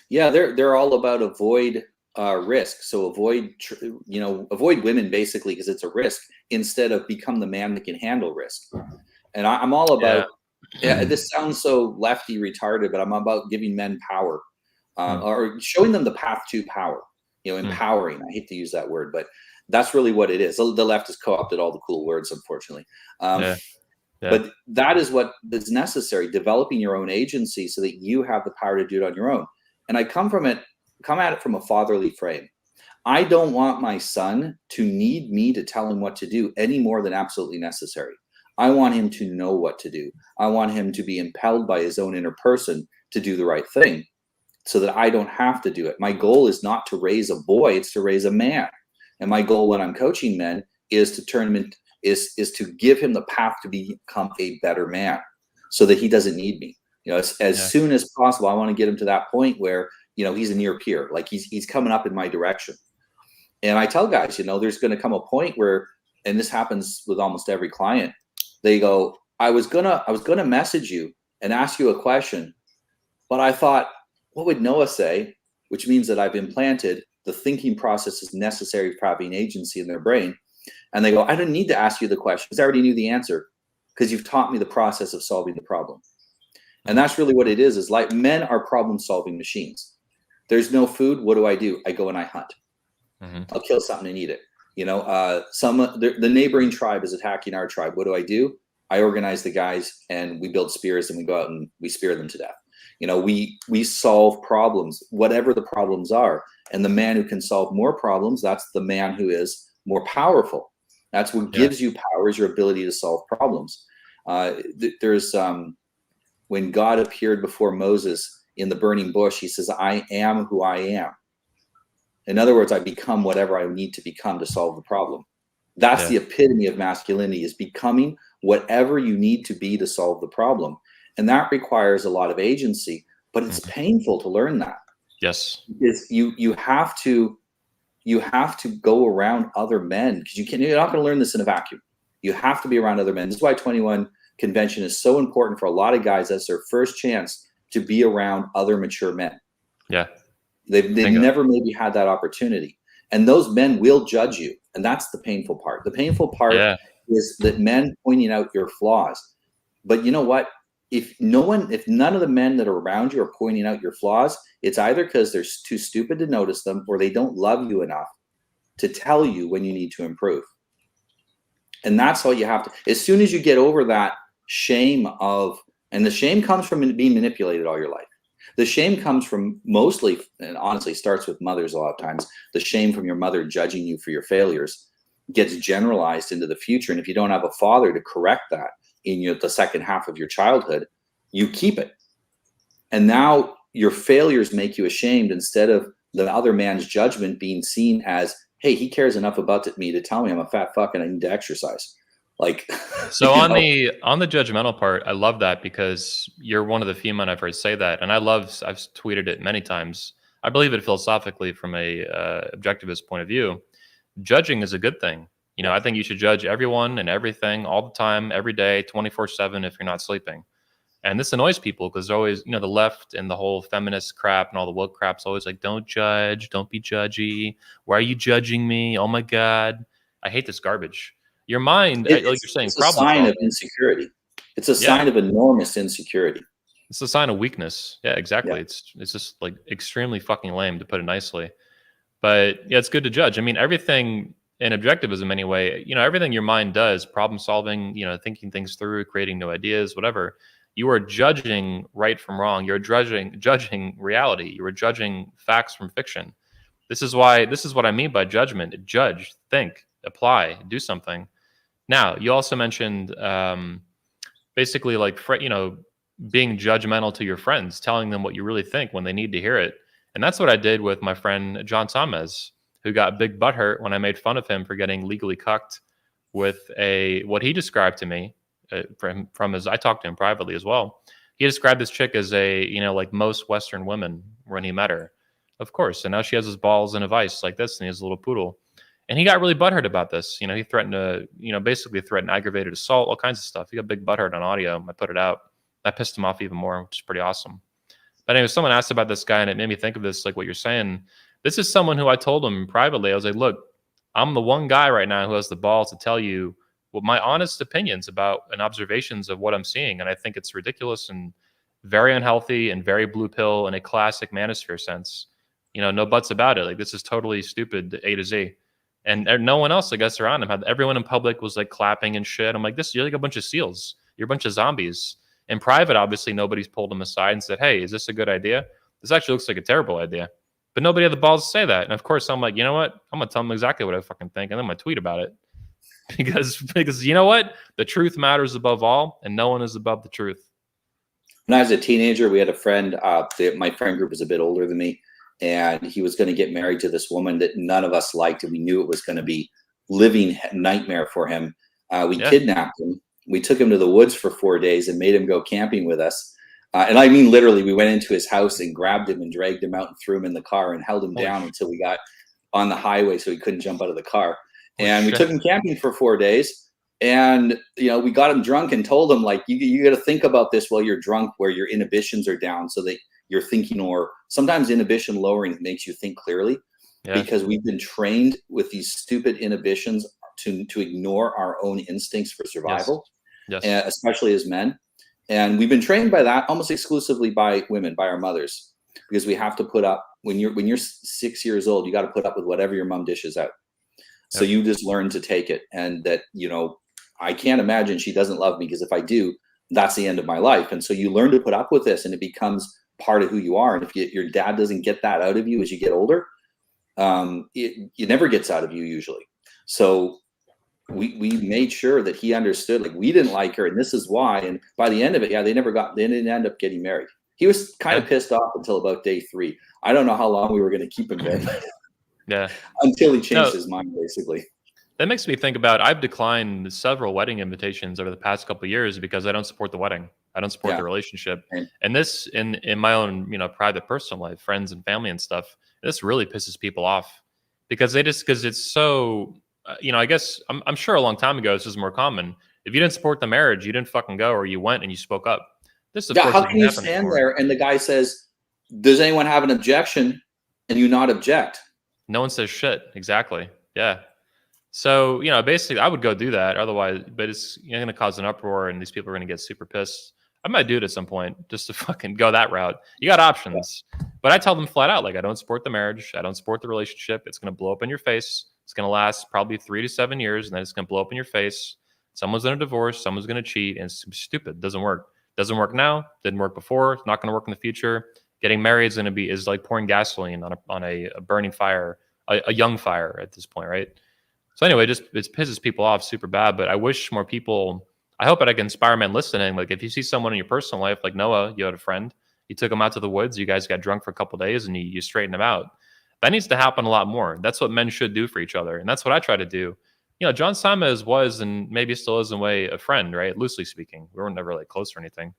[SPEAKER 2] Yeah, they're all about avoid risk. So avoid women basically because it's a risk instead of become the man that can handle risk. And I'm all about. Yeah, this sounds so lefty retarded, but I'm about giving men power or showing them the path to power. Empowering. I hate to use that word, but that's really what it is. The left has co-opted all the cool words, unfortunately. But that is what is necessary, developing your own agency so that you have the power to do it on your own. And I come at it from a fatherly frame. I don't want my son to need me to tell him what to do any more than absolutely necessary. I want him to know what to do. I want him to be impelled by his own inner person to do the right thing so that I don't have to do it. My goal is not to raise a boy, it's to raise a man. And my goal when I'm coaching men is to turn him into, is to give him the path to become a better man so that he doesn't need me. As soon as possible, I want to get him to that point where, he's a near peer, like he's coming up in my direction. And I tell guys, there's going to come a point where, and this happens with almost every client, they go, I was gonna message you and ask you a question, but I thought, what would Noah say? Which means that I've implanted the thinking process is necessary for having agency in their brain. And they go, I didn't need to ask you the question because I already knew the answer because you've taught me the process of solving the problem. And that's really what it is like men are problem solving machines. There's no food. What do? I go and I hunt. I'll kill something and eat it. You know, the neighboring tribe is attacking our tribe. What do? I organize the guys and we build spears and we go out and we spear them to death. You know, we solve problems, whatever the problems are. And the man who can solve more problems, that's the man who is more powerful. That's what gives you power, is your ability to solve problems. There's when God appeared before Moses in the burning bush, he says, I am who I am. In other words, I become whatever I need to become to solve the problem. That's the epitome of masculinity, is becoming whatever you need to be to solve the problem. And that requires a lot of agency, but it's painful to learn that.
[SPEAKER 1] Yes.
[SPEAKER 2] Because you have to go around other men, because you're not going to learn this in a vacuum. You have to be around other men. This is why 21 convention is so important for a lot of guys. That's their first chance to be around other mature men.
[SPEAKER 1] Yeah.
[SPEAKER 2] They've never maybe had that opportunity. And those men will judge you. And that's the painful part. The painful part is that men pointing out your flaws. But you know what? If none of the men that are around you are pointing out your flaws, it's either because they're too stupid to notice them, or they don't love you enough to tell you when you need to improve. And that's all you have to. As soon as you get over that shame and the shame comes from being manipulated all your life. The shame comes from mostly, and honestly starts with mothers a lot of times, the shame from your mother judging you for your failures gets generalized into the future. And if you don't have a father to correct that in the second half of your childhood, you keep it. And now your failures make you ashamed, instead of the other man's judgment being seen as, hey, he cares enough about me to tell me I'm a fat fuck and I need to exercise. Like,
[SPEAKER 1] so on the judgmental part, I love that, because you're one of the few men I've heard say that. And I've tweeted it many times. I believe it philosophically from a objectivist point of view. Judging is a good thing. You know, I think you should judge everyone and everything all the time, every day, 24/7 if you're not sleeping. And this annoys people, because they're always, the left and the whole feminist crap and all the woke crap's always like, don't judge, don't be judgy. Why are you judging me? Oh my God. I hate this garbage. Your mind, like you're saying,
[SPEAKER 2] it's a sign of insecurity. It's a sign of enormous insecurity.
[SPEAKER 1] It's a sign of weakness. Yeah, exactly. Yeah. It's just like extremely fucking lame, to put it nicely. But yeah, it's good to judge. I mean, everything in objectivism anyway, everything your mind does, problem solving, thinking things through, creating new ideas, whatever, you are judging right from wrong. You're judging reality. You are judging facts from fiction. This is what I mean by judgment. Judge, think, apply, do something. Now, you also mentioned basically like, being judgmental to your friends, telling them what you really think when they need to hear it. And that's what I did with my friend John Thomas, who got big butthurt when I made fun of him for getting legally cucked with what he described to me from his, I talked to him privately as well. He described this chick as like most Western women when he met her, of course. And now she has his balls in a vice like this, and he has a little poodle. And he got really butthurt about this. He threatened to, basically threatened aggravated assault, all kinds of stuff. He got big butthurt on audio. I put it out. That pissed him off even more, which is pretty awesome. But anyway, someone asked about this guy, and it made me think of this, like what you're saying. This is someone who I told him privately. I was like, look, I'm the one guy right now who has the balls to tell you what my honest opinions about and observations of what I'm seeing. And I think it's ridiculous and very unhealthy and very blue pill in a classic manosphere sense. No buts about it. Like, this is totally stupid, A to Z. And no one else, I guess, around him. Everyone in public was like clapping and shit. I'm like, you're like a bunch of SEALs. You're a bunch of zombies. In private, obviously, nobody's pulled him aside and said, hey, is this a good idea? This actually looks like a terrible idea. But nobody had the balls to say that. And of course, I'm like, you know what? I'm going to tell them exactly what I fucking think. And then I'm going to tweet about it. Because you know what? The truth matters above all, and no one is above the truth.
[SPEAKER 2] When I was a teenager, we had a friend. My friend group was a bit older than me. And he was going to get married to this woman that none of us liked. And we knew it was going to be living nightmare for him. We kidnapped him. We took him to the woods for 4 days and made him go camping with us. And I mean, literally, we went into his house and grabbed him and dragged him out and threw him in the car and held him down until we got on the highway so he couldn't jump out of the car. And we took him camping for 4 days. And, we got him drunk and told him, like, you got to think about this while you're drunk, where your inhibitions are down, so that you're thinking, or sometimes inhibition lowering makes you think clearly.
[SPEAKER 1] Yeah.
[SPEAKER 2] because we've been trained with these stupid inhibitions to ignore our own instincts for
[SPEAKER 1] Yes.
[SPEAKER 2] survival,
[SPEAKER 1] Yes.
[SPEAKER 2] especially as men. And we've been trained by that almost exclusively by women, by our mothers, because we have to put up when you're 6 years old, you got to put up with whatever your mom dishes out. So
[SPEAKER 1] Yep.
[SPEAKER 2] you just learn to take it, and that, I can't imagine she doesn't love me, because if I do, that's the end of my life. And so you learn to put up with this, and it becomes part of who you are. And if your dad doesn't get that out of you as you get older, it never gets out of you usually. So we made sure that he understood, like, we didn't like her, and this is why. And by the end of it, they didn't end up getting married. He was kind of pissed off until about day 3. I don't know how long we were going to keep him there.
[SPEAKER 1] Yeah.
[SPEAKER 2] Until he changed his mind, basically.
[SPEAKER 1] That makes me think about, I've declined several wedding invitations over the past couple of years because I don't support the wedding. I don't support the relationship. And this in my own, private personal life, friends and family and stuff, this really pisses people off because because it's so, I guess I'm sure a long time ago, this was more common. If you didn't support the marriage, you didn't fucking go, or you went and you spoke up. This, of course,
[SPEAKER 2] how can you stand there and the guy says, does anyone have an objection? And you not object?
[SPEAKER 1] No one says shit. Exactly. Yeah. So, basically I would go do that otherwise, but it's going to cause an uproar and these people are going to get super pissed. I might do it at some point just to fucking go that route. You got options, but I tell them flat out, like, I don't support the marriage. I don't support the relationship. It's going to blow up in your face. It's going to last probably 3 to 7 years, and then it's going to blow up in your face. Someone's going to divorce. Someone's going to cheat, and it's stupid. It doesn't work. Doesn't work now. Didn't work before. It's not going to work in the future. Getting married is like pouring gasoline on a burning fire, a young fire at this point, right? So anyway, it pisses people off super bad. But I wish more people, I hope that I can inspire men listening. Like, if you see someone in your personal life, like Noah, you had a friend, you took him out to the woods, you guys got drunk for a couple of days, and you straightened him out. That needs to happen a lot more. That's what men should do for each other. And that's what I try to do. John Simons was, and maybe still is in a way, a friend, right? Loosely speaking. We were never like close or anything.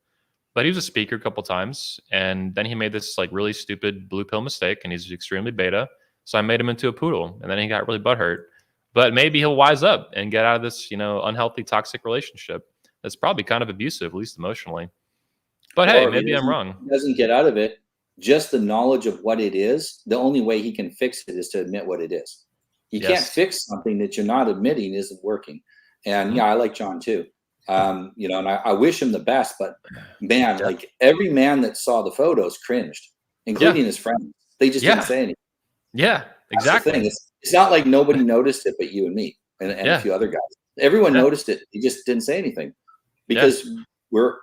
[SPEAKER 1] But he was a speaker a couple times. And then he made this like really stupid blue pill mistake, and he's extremely beta. So I made him into a poodle, and then he got really butthurt. But maybe he'll wise up and get out of this, unhealthy, toxic relationship that's probably kind of abusive, at least emotionally. But hey, maybe I'm wrong.
[SPEAKER 2] He doesn't get out of it. Just the knowledge of what it is, the only way he can fix it is to admit what it is. You can't fix something that you're not admitting isn't working. And I like John too. And I wish him the best, but man, like every man that saw the photos cringed, including his friends. They just didn't say anything.
[SPEAKER 1] Yeah, exactly.
[SPEAKER 2] That's the thing. It's not like nobody noticed it, but you and me and a few other guys. Everyone noticed it. He just didn't say anything because we're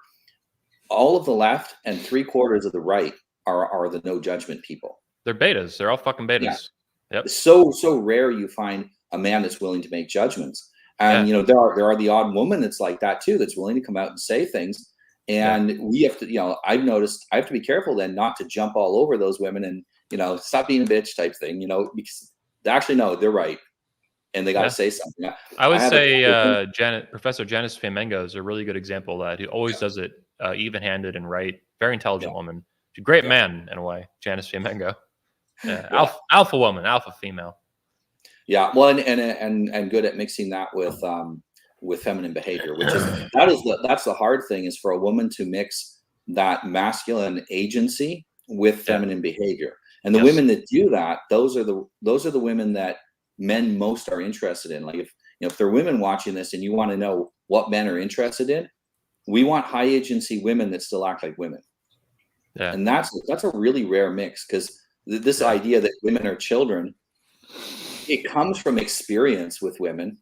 [SPEAKER 2] all of the left and 3/4 of the right are the no judgment people.
[SPEAKER 1] They're betas. They're all fucking betas.
[SPEAKER 2] Yeah.
[SPEAKER 1] Yep.
[SPEAKER 2] It's so rare you find a man that's willing to make judgments. And there are the odd woman that's like that too, that's willing to come out and say things. And we have to, I've noticed I have to be careful then not to jump all over those women and stop being a bitch type thing, because actually no, they're right. And they got to say something.
[SPEAKER 1] I would say Professor Janice Flamengo is a really good example of that. Who always does it even-handed and right. Very intelligent woman. She's a great man in a way. Janice Flamengo, alpha woman, alpha female. Yeah,
[SPEAKER 2] well, and good at mixing that with feminine behavior, which is that's the hard thing, is for a woman to mix that masculine agency with feminine behavior. And the women that do that, those are the women that men most are interested in. Like if there are women watching this and you want to know what men are interested in, we want high agency women that still act like women. Yeah. And that's a really rare mix, because this idea that women are children, it comes from experience with women,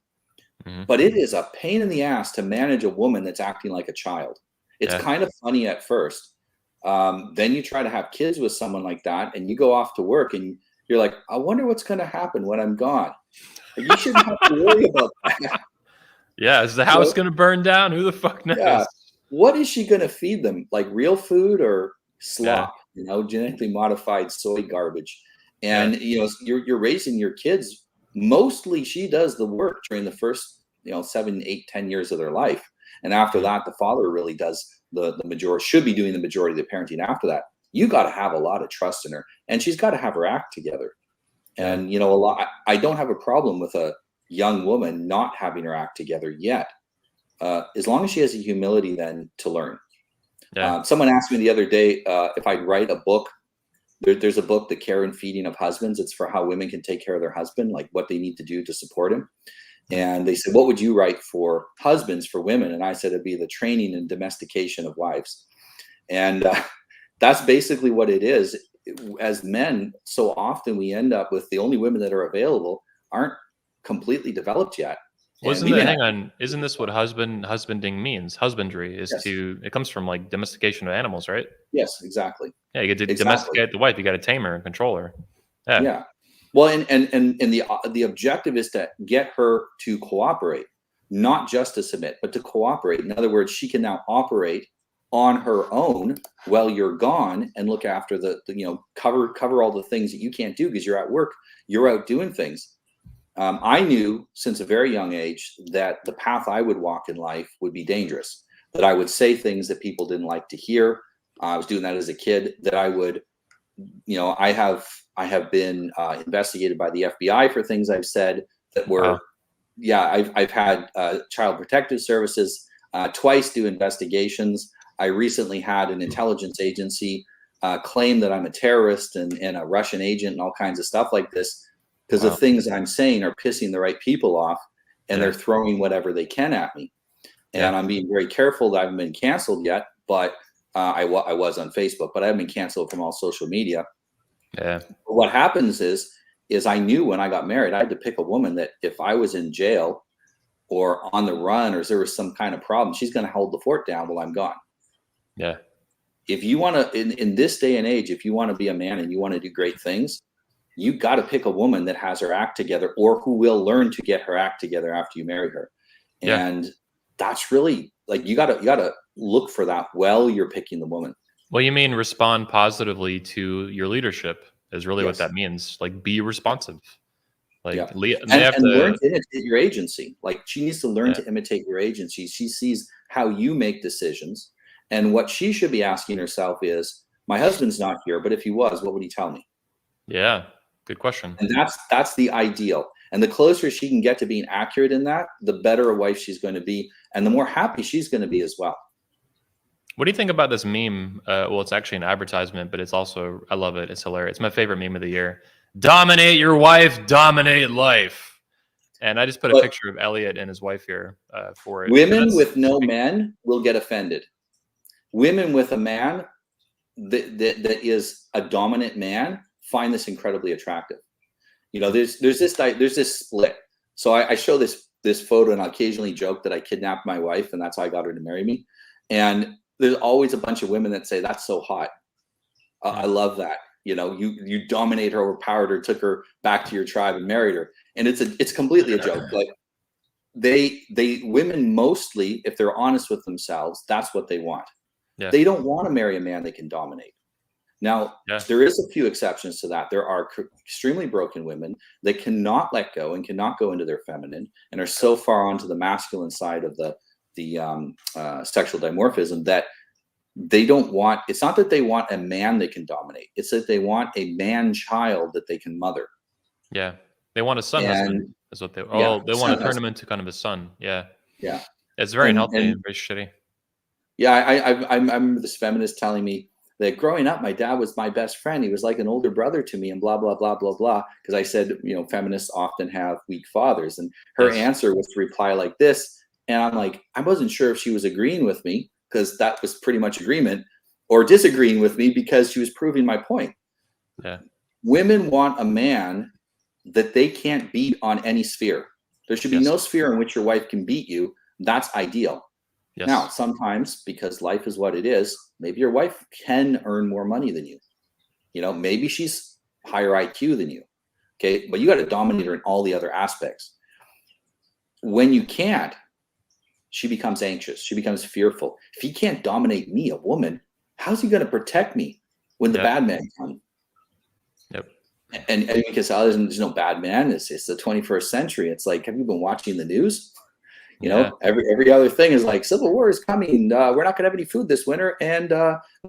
[SPEAKER 2] but it is a pain in the ass to manage a woman that's acting like a child. It's kind of funny at first. Then you try to have kids with someone like that, and you go off to work and you're like, I wonder what's going to happen when I'm gone. Like, you shouldn't have to worry about that.
[SPEAKER 1] Yeah, is the house going to burn down? Who the fuck knows? Yeah.
[SPEAKER 2] What is she going to feed them? Like real food or slop? Genetically modified soy garbage. And you're raising your kids. Mostly she does the work during the first 7, 8, 10 years of their life, and after that the father really does the majority, should be doing the majority of the parenting. After that, you got to have a lot of trust in her, and she's got to have her act together. And I don't have a problem with a young woman not having her act together yet, as long as she has the humility then to learn. Someone asked me the other day if I'd write a book There's a book, The Care and Feeding of Husbands. It's for how women can take care of their husband, like what they need to do to support him. And they said, what would you write for husbands, for women? And I said, it'd be the training and domestication of wives. And that's basically what it is. As men, so often we end up with the only women that are available aren't completely developed yet.
[SPEAKER 1] Wasn't hang on, isn't this what husbanding means? Husbandry is it comes from like domestication of animals, right?
[SPEAKER 2] Yes, exactly.
[SPEAKER 1] Yeah, you get to domesticate the wife, you got to tame her and control her.
[SPEAKER 2] Yeah. Well, and the objective is to get her to cooperate, not just to submit, but to cooperate. In other words, she can now operate on her own while you're gone and look after the cover all the things that you can't do because you're at work, you're out doing things. I knew since a very young age that the path I would walk in life would be dangerous, that I would say things that people didn't like to hear. I was doing that as a kid, that I would, I have been investigated by the FBI for things I've said that were, I've had Child Protective Services twice do investigations. I recently had an intelligence agency claim that I'm a terrorist and a Russian agent and all kinds of stuff like this, because the things I'm saying are pissing the right people off, and they're throwing whatever they can at me. And I'm being very careful that I haven't been canceled yet, but I was on Facebook, but I haven't been canceled from all social media.
[SPEAKER 1] Yeah.
[SPEAKER 2] But what happens is I knew when I got married, I had to pick a woman that if I was in jail or on the run, or if there was some kind of problem, she's going to hold the fort down while I'm gone.
[SPEAKER 1] Yeah.
[SPEAKER 2] If you want to, in this day and age, if you want to be a man and you want to do great things, you got to pick a woman that has her act together, or who will learn to get her act together after you marry her. And that's really like, you gotta look for that while you're picking the woman.
[SPEAKER 1] Well, you mean respond positively to your leadership is really what that means. Like, be responsive. Like,
[SPEAKER 2] and learn to imitate your agency. Like, she needs to learn to imitate your agency. She sees how you make decisions, and what she should be asking herself is, my husband's not here, but if he was, what would he tell me?
[SPEAKER 1] Yeah, good question.
[SPEAKER 2] And that's the ideal. And the closer she can get to being accurate in that, the better a wife she's going to be, and the more happy she's going to be as well.
[SPEAKER 1] What do you think about this meme? Well, it's actually an advertisement, but it's also, I love it. It's hilarious. It's my favorite meme of the year. Dominate your wife, dominate life. And I just put a picture of Elliot and his wife here for it.
[SPEAKER 2] Women with no men will get offended. Women with a man that is a dominant man find this incredibly attractive. There's this split. So I show this photo, and I occasionally joke that I kidnapped my wife and that's how I got her to marry me. And there's always a bunch of women that say, that's so hot. I love that. You dominate her, overpowered her, took her back to your tribe and married her. And it's completely a joke. Like, women mostly, if they're honest with themselves, that's what they want. Yeah. They don't want to marry a man they can dominate. Now, there is a few exceptions to that. There are extremely broken women that cannot let go and cannot go into their feminine and are so far onto the masculine side of the sexual dimorphism that they don't want. It's not that they want a man they can dominate. It's that they want a man child that they can mother.
[SPEAKER 1] Yeah, they want a son husband. Is what they they want to turn him into kind of a son. Yeah, it's very unhealthy and very shitty.
[SPEAKER 2] Yeah, I remember this feminist telling me that growing up, my dad was my best friend. He was like an older brother to me, and blah, blah, blah, blah, blah. Because I said, feminists often have weak fathers. And her answer was to reply like this. And I'm like, I wasn't sure if she was agreeing with me, because that was pretty much agreement, or disagreeing with me because she was proving my point.
[SPEAKER 1] Yeah.
[SPEAKER 2] Women want a man that they can't beat on any sphere. There should be no sphere in which your wife can beat you. That's ideal. Yes. Now, sometimes, because life is what it is, maybe your wife can earn more money than you. Maybe she's higher IQ than you. Okay, but you got to dominate her in all the other aspects. When you can't, she becomes anxious. She becomes fearful. If he can't dominate me, a woman, how's he going to protect me when the bad man comes?
[SPEAKER 1] Yep.
[SPEAKER 2] And because there's no bad man. It's the 21st century. It's like, have you been watching the news? Every other thing is like, civil war is coming. We're not going to have any food this winter, and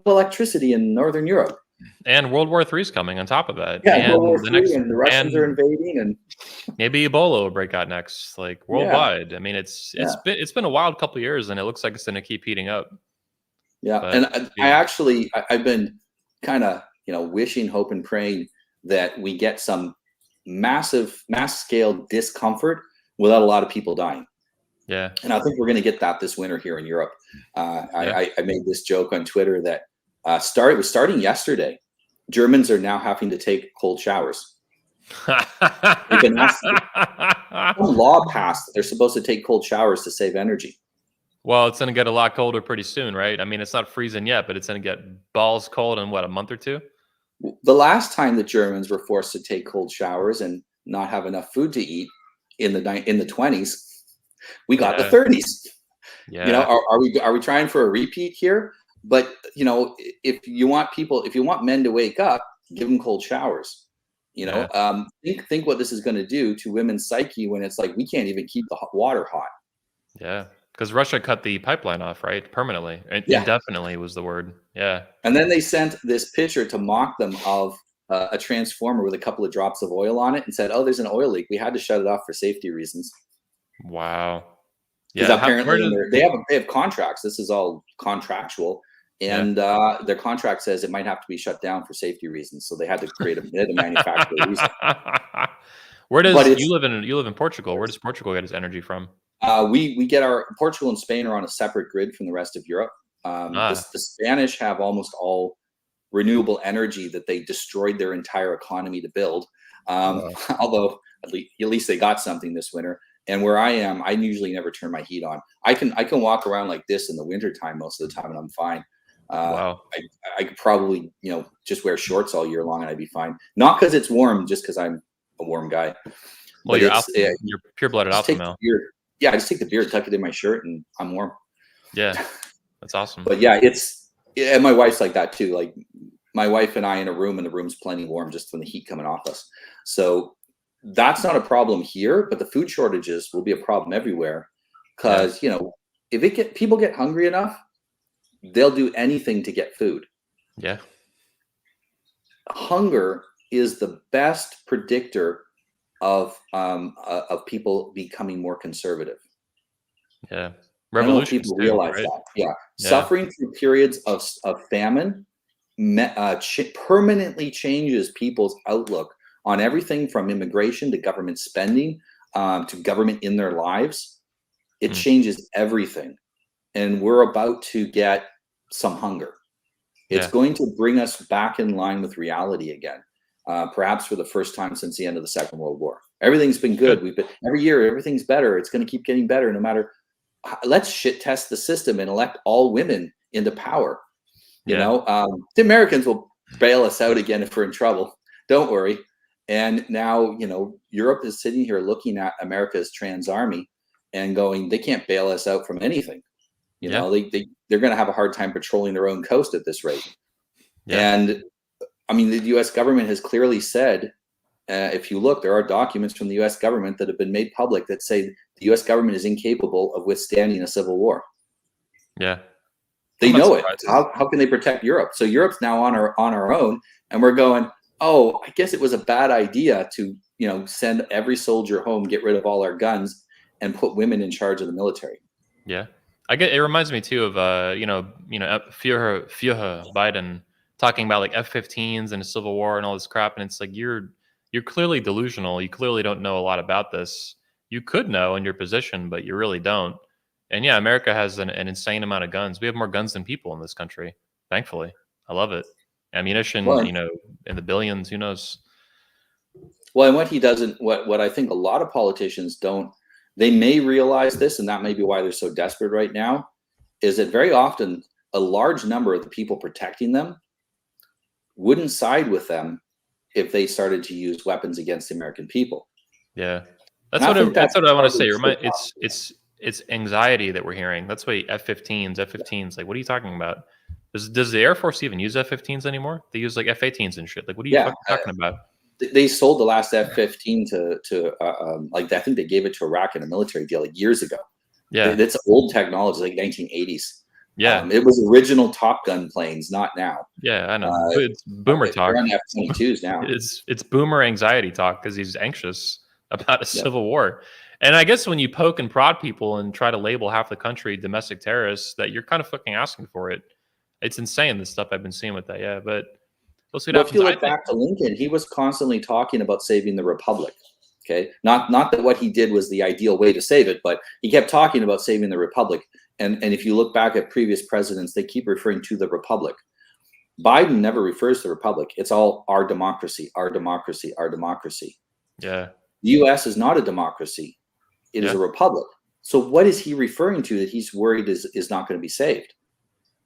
[SPEAKER 2] electricity in Northern Europe.
[SPEAKER 1] And World War III is coming on top of that.
[SPEAKER 2] Yeah, and World War III, and the Russians are invading, and
[SPEAKER 1] maybe Ebola will break out next, like worldwide. I mean, it's been a wild couple of years, and it looks like it's going to keep heating up.
[SPEAKER 2] Yeah, but, and I've been kind of wishing, hope, and praying that we get some mass scale discomfort without a lot of people dying.
[SPEAKER 1] Yeah.
[SPEAKER 2] And I think we're going to get that this winter here in Europe. I made this joke on Twitter that it was starting yesterday. Germans are now having to take cold showers. They've been asked, some law passed that they're supposed to take cold showers to save energy.
[SPEAKER 1] Well, it's going to get a lot colder pretty soon, right? I mean, it's not freezing yet, but it's going to get balls cold in what, a month or two?
[SPEAKER 2] The last time the Germans were forced to take cold showers and not have enough food to eat in the 20s, we got the 30s.
[SPEAKER 1] Yeah.
[SPEAKER 2] Are we trying for a repeat here? But if you want men to wake up, give them cold showers. Think what this is going to do to women's psyche when it's like we can't even keep the water hot.
[SPEAKER 1] Yeah, because Russia cut the pipeline off, right? Permanently. Indefinitely was the word. Yeah.
[SPEAKER 2] And then they sent this picture to mock them of a transformer with a couple of drops of oil on it and said, "Oh, there's an oil leak. We had to shut it off for safety reasons."
[SPEAKER 1] Wow.
[SPEAKER 2] Because apparently they have contracts. This is all contractual. And their contract says it might have to be shut down for safety reasons. So they had to create a manufacturer reason.
[SPEAKER 1] Where does you live in Portugal? Where does Portugal get its energy from?
[SPEAKER 2] We get Portugal and Spain are on a separate grid from the rest of Europe. The Spanish have almost all renewable energy that they destroyed their entire economy to build. Although at least they got something this winter. And where I am, I usually never turn my heat on. I can walk around like this in the wintertime most of the time and I'm fine.
[SPEAKER 1] Wow.
[SPEAKER 2] I could probably, just wear shorts all year long and I'd be fine. Not because it's warm, just because I'm a warm guy.
[SPEAKER 1] Well, you're pure-blooded alpha male.
[SPEAKER 2] I just take the beard, tuck it in my shirt, and I'm warm.
[SPEAKER 1] Yeah, that's awesome.
[SPEAKER 2] But yeah, and my wife's like that too. Like my wife and I in a room, and the room's plenty warm just from the heat coming off us. So that's not a problem here, but the food shortages will be a problem everywhere. Because if people get hungry enough, they'll do anything to get food.
[SPEAKER 1] Yeah.
[SPEAKER 2] Hunger is the best predictor of people becoming more conservative.
[SPEAKER 1] Yeah.
[SPEAKER 2] Revolution. People realize that. Yeah. Suffering through periods of famine permanently changes people's outlook on everything from immigration to government spending to government in their lives. It changes everything. And we're about to get some hunger. It's going to bring us back in line with reality again, perhaps for the first time since the end of the Second World War. Everything's been good. Every year, everything's better. It's going to keep getting better no matter. Let's shit test the system and elect all women into power. The Americans will bail us out again if we're in trouble. Don't worry. And now, Europe is sitting here looking at America's trans army and going, they can't bail us out from anything. They're going to have a hard time patrolling their own coast at this rate. Yeah. And I mean, the U.S. government has clearly said, if you look, there are documents from the U.S. government that have been made public that say the U.S. government is incapable of withstanding a civil war.
[SPEAKER 1] Yeah.
[SPEAKER 2] They know it. How can they protect Europe? So Europe's now on our own, and we're going, oh, I guess it was a bad idea to, send every soldier home, get rid of all our guns, and put women in charge of the military.
[SPEAKER 1] Yeah. It reminds me too of Führer Biden talking about like F-15s and the Civil War and all this crap, and it's like you're clearly delusional. You clearly don't know a lot about this. You could know in your position, but you really don't. And yeah, America has an insane amount of guns. We have more guns than people in this country. Thankfully, I love it. Ammunition, in the billions. Who knows?
[SPEAKER 2] Well, and what I think a lot of politicians don't. They may realize this, and that may be why they're so desperate right now, is that very often a large number of the people protecting them wouldn't side with them if they started to use weapons against the American people.
[SPEAKER 1] Yeah, that's what I want to say. It's anxiety that we're hearing. That's why F-15s. Like, what are you talking about? Does the Air Force even use F-15s anymore? They use like F-18s and shit. Like, what are you talking about?
[SPEAKER 2] They sold the last F-15 to I think they gave it to Iraq in a military deal like years ago. Yeah, it's old technology, like 1980s.
[SPEAKER 1] Yeah,
[SPEAKER 2] it was original Top Gun planes, not now.
[SPEAKER 1] Yeah, I know. It's boomer talk.
[SPEAKER 2] They're on F-22s now.
[SPEAKER 1] It's boomer anxiety talk because he's anxious about a civil war. And I guess when you poke and prod people and try to label half the country domestic terrorists, that you're kind of fucking asking for it. It's insane, the stuff I've been seeing with that. Yeah, but We'll see what
[SPEAKER 2] Well, if
[SPEAKER 1] happens.
[SPEAKER 2] you
[SPEAKER 1] I
[SPEAKER 2] look
[SPEAKER 1] think.
[SPEAKER 2] back to Lincoln, he was constantly talking about saving the republic. Okay, not that what he did was the ideal way to save it, but he kept talking about saving the republic. And if you look back at previous presidents, they keep referring to the republic. Biden never refers to the republic. It's all our democracy, our democracy, our democracy.
[SPEAKER 1] Yeah.
[SPEAKER 2] The U.S. is not a democracy; it is
[SPEAKER 1] Yeah.
[SPEAKER 2] a republic. So, what is he referring to that he's worried is not going to be saved?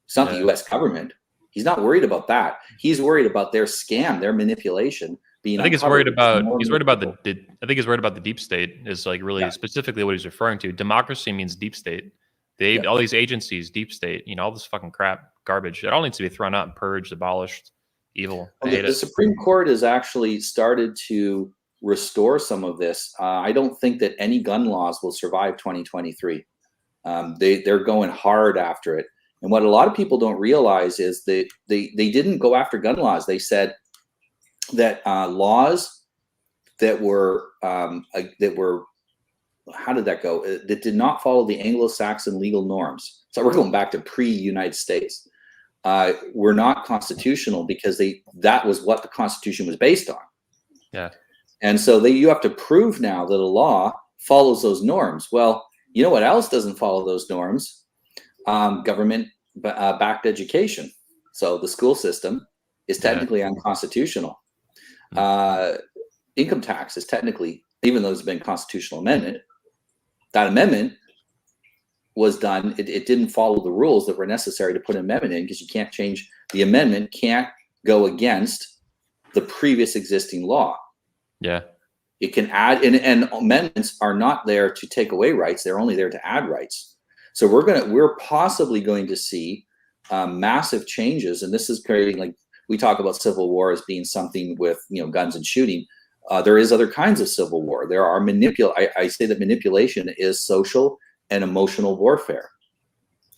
[SPEAKER 2] It's not the
[SPEAKER 1] Yeah.
[SPEAKER 2] U.S. government. He's not worried about that. He's worried about their scam, their manipulation being
[SPEAKER 1] I think he's
[SPEAKER 2] uncovered.
[SPEAKER 1] worried about
[SPEAKER 2] More and
[SPEAKER 1] he's
[SPEAKER 2] more
[SPEAKER 1] worried about
[SPEAKER 2] people.
[SPEAKER 1] I think he's worried about the deep state is like
[SPEAKER 2] Yeah,
[SPEAKER 1] really specifically what he's referring to. Democracy means deep state.
[SPEAKER 2] yeah.
[SPEAKER 1] All these agencies, deep state, all this fucking crap, garbage. It all needs to be thrown out and purged, abolished, evil. I
[SPEAKER 2] Well,
[SPEAKER 1] hate
[SPEAKER 2] the
[SPEAKER 1] it.
[SPEAKER 2] Supreme Court has actually started to restore some of this. I don't think that any gun laws will survive 2023. They're going hard after it. And what a lot of people don't realize is that they didn't go after gun laws. They said that laws that were how did that go? That did not follow the Anglo-Saxon legal norms. So we're going back to pre-United States. Were not constitutional because that was what the Constitution was based on.
[SPEAKER 1] Yeah.
[SPEAKER 2] And so you have to prove now that a law follows those norms. Well, you know what else doesn't follow those norms? Government backed education. So the school system is technically unconstitutional. Income tax is technically, even though there's been a constitutional amendment, that amendment was done. It didn't follow the rules that were necessary to put an amendment in, because you can't change the amendment, can't go against the previous existing law.
[SPEAKER 1] Yeah.
[SPEAKER 2] It can add, and amendments are not there to take away rights. They're only there to add rights. So we're possibly going to see massive changes. And this is creating, like, we talk about civil war as being something with, guns and shooting. There is other kinds of civil war. There are I say that manipulation is social and emotional warfare.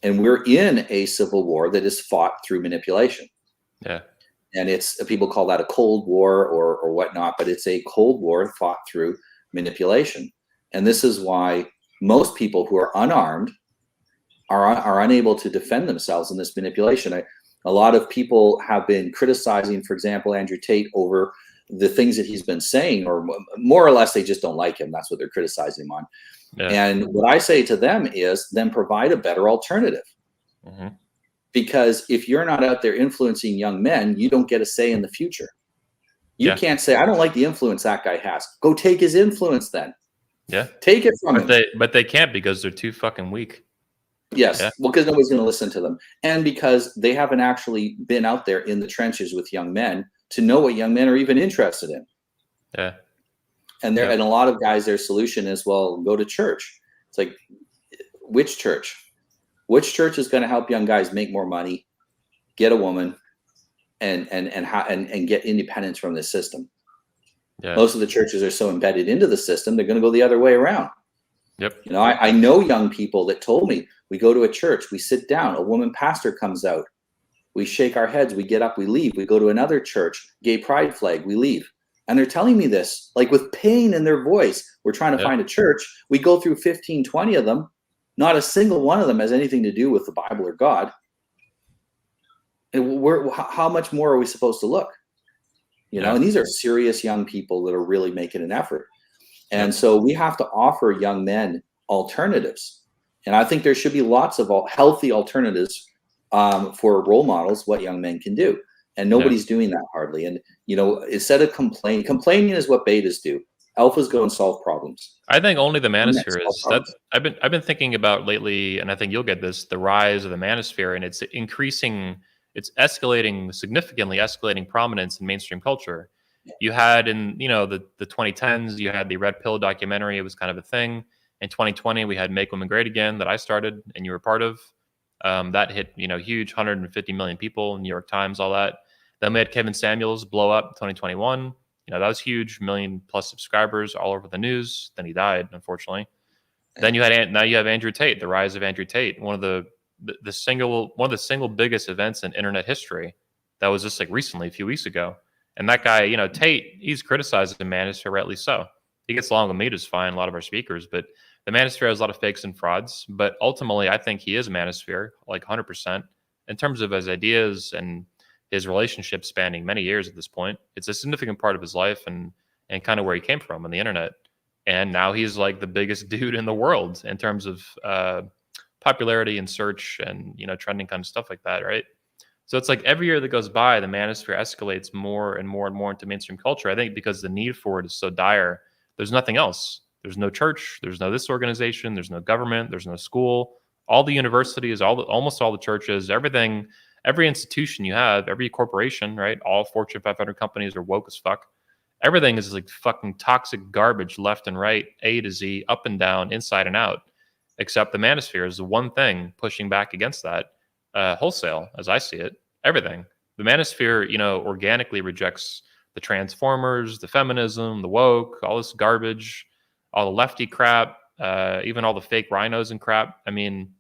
[SPEAKER 2] And we're in a civil war that is fought through manipulation.
[SPEAKER 1] Yeah.
[SPEAKER 2] And people call that a cold war or whatnot, but it's a cold war fought through manipulation. And this is why most people who are unarmed are unable to defend themselves in this manipulation. A lot of people have been criticizing, for example, Andrew Tate over the things that he's been saying, or more or less they just don't like him. That's what they're criticizing him on.
[SPEAKER 1] Yeah.
[SPEAKER 2] And what I say to them is, then provide a better alternative.
[SPEAKER 1] Mm-hmm.
[SPEAKER 2] Because if you're not out there influencing young men, you don't get a say in the future. You can't say, I don't like the influence that guy has. Go take his influence then.
[SPEAKER 1] Yeah.
[SPEAKER 2] Take it from him.
[SPEAKER 1] But they can't, because they're too fucking weak.
[SPEAKER 2] Yes.
[SPEAKER 1] Yeah.
[SPEAKER 2] Well, because nobody's going to listen to them. And because they haven't actually been out there in the trenches with young men to know what young men are even interested in.
[SPEAKER 1] Yeah.
[SPEAKER 2] And and a lot of guys, their solution is, well, go to church. It's like, which church? Which church is going to help young guys make more money, get a woman, and get independence from this system?
[SPEAKER 1] Yeah.
[SPEAKER 2] Most of the churches are so embedded into the system, they're going to go the other way around.
[SPEAKER 1] Yep.
[SPEAKER 2] I know young people that told me, we go to a church, we sit down, a woman pastor comes out, we shake our heads, we get up, we leave. We go to another church, gay pride flag, we leave. And they're telling me this, like, with pain in their voice. We're trying to find a church. We go through 15, 20 of them. Not a single one of them has anything to do with the Bible or God. And how much more are we supposed to look? And these are serious young people that are really making an effort. And so we have to offer young men alternatives. And I think there should be lots of healthy alternatives for role models, what young men can do. And nobody's doing that hardly. And, instead of complaining is what betas do. Alphas go and solve problems.
[SPEAKER 1] I think only the manosphere is. I've been thinking about lately, and I think you'll get this, the rise of the manosphere, and it's significantly escalating prominence in mainstream culture. You had in the 2010s, you had the Red Pill documentary. It was kind of a thing. In 2020, we had Make Women Great Again that I started and you were part of. That hit huge, 150 million people, New York Times, all that. Then we had Kevin Samuels blow up in 2021. That was huge, 1 million+ subscribers all over the news. Then he died, unfortunately. Then you have Andrew Tate, the rise of Andrew Tate, one of the single biggest events in internet history. That was just like recently, a few weeks ago. And that guy, Tate, he's criticized the manosphere, rightly so. He gets along with me just fine, a lot of our speakers, but the manosphere has a lot of fakes and frauds. But ultimately, I think he is a manosphere, like 100%, in terms of his ideas and his relationship spanning many years at this point. It's a significant part of his life and kind of where he came from on the internet. And now he's like the biggest dude in the world in terms of popularity and search and trending kind of stuff like that, right? So it's like every year that goes by, the manosphere escalates more and more and more into mainstream culture. I think because the need for it is so dire. There's nothing else. There's no church. There's no this organization. There's no government. There's no school. All the universities, almost all the churches, everything, every institution you have, every corporation, right? All Fortune 500 companies are woke as fuck. Everything is like fucking toxic garbage left and right, A to Z, up and down, inside and out. Except the manosphere is the one thing pushing back against that wholesale, as I see it. Everything. The manosphere, organically rejects the transformers, the feminism, the woke, all this garbage, all the lefty crap, even all the fake rhinos and crap. I mean,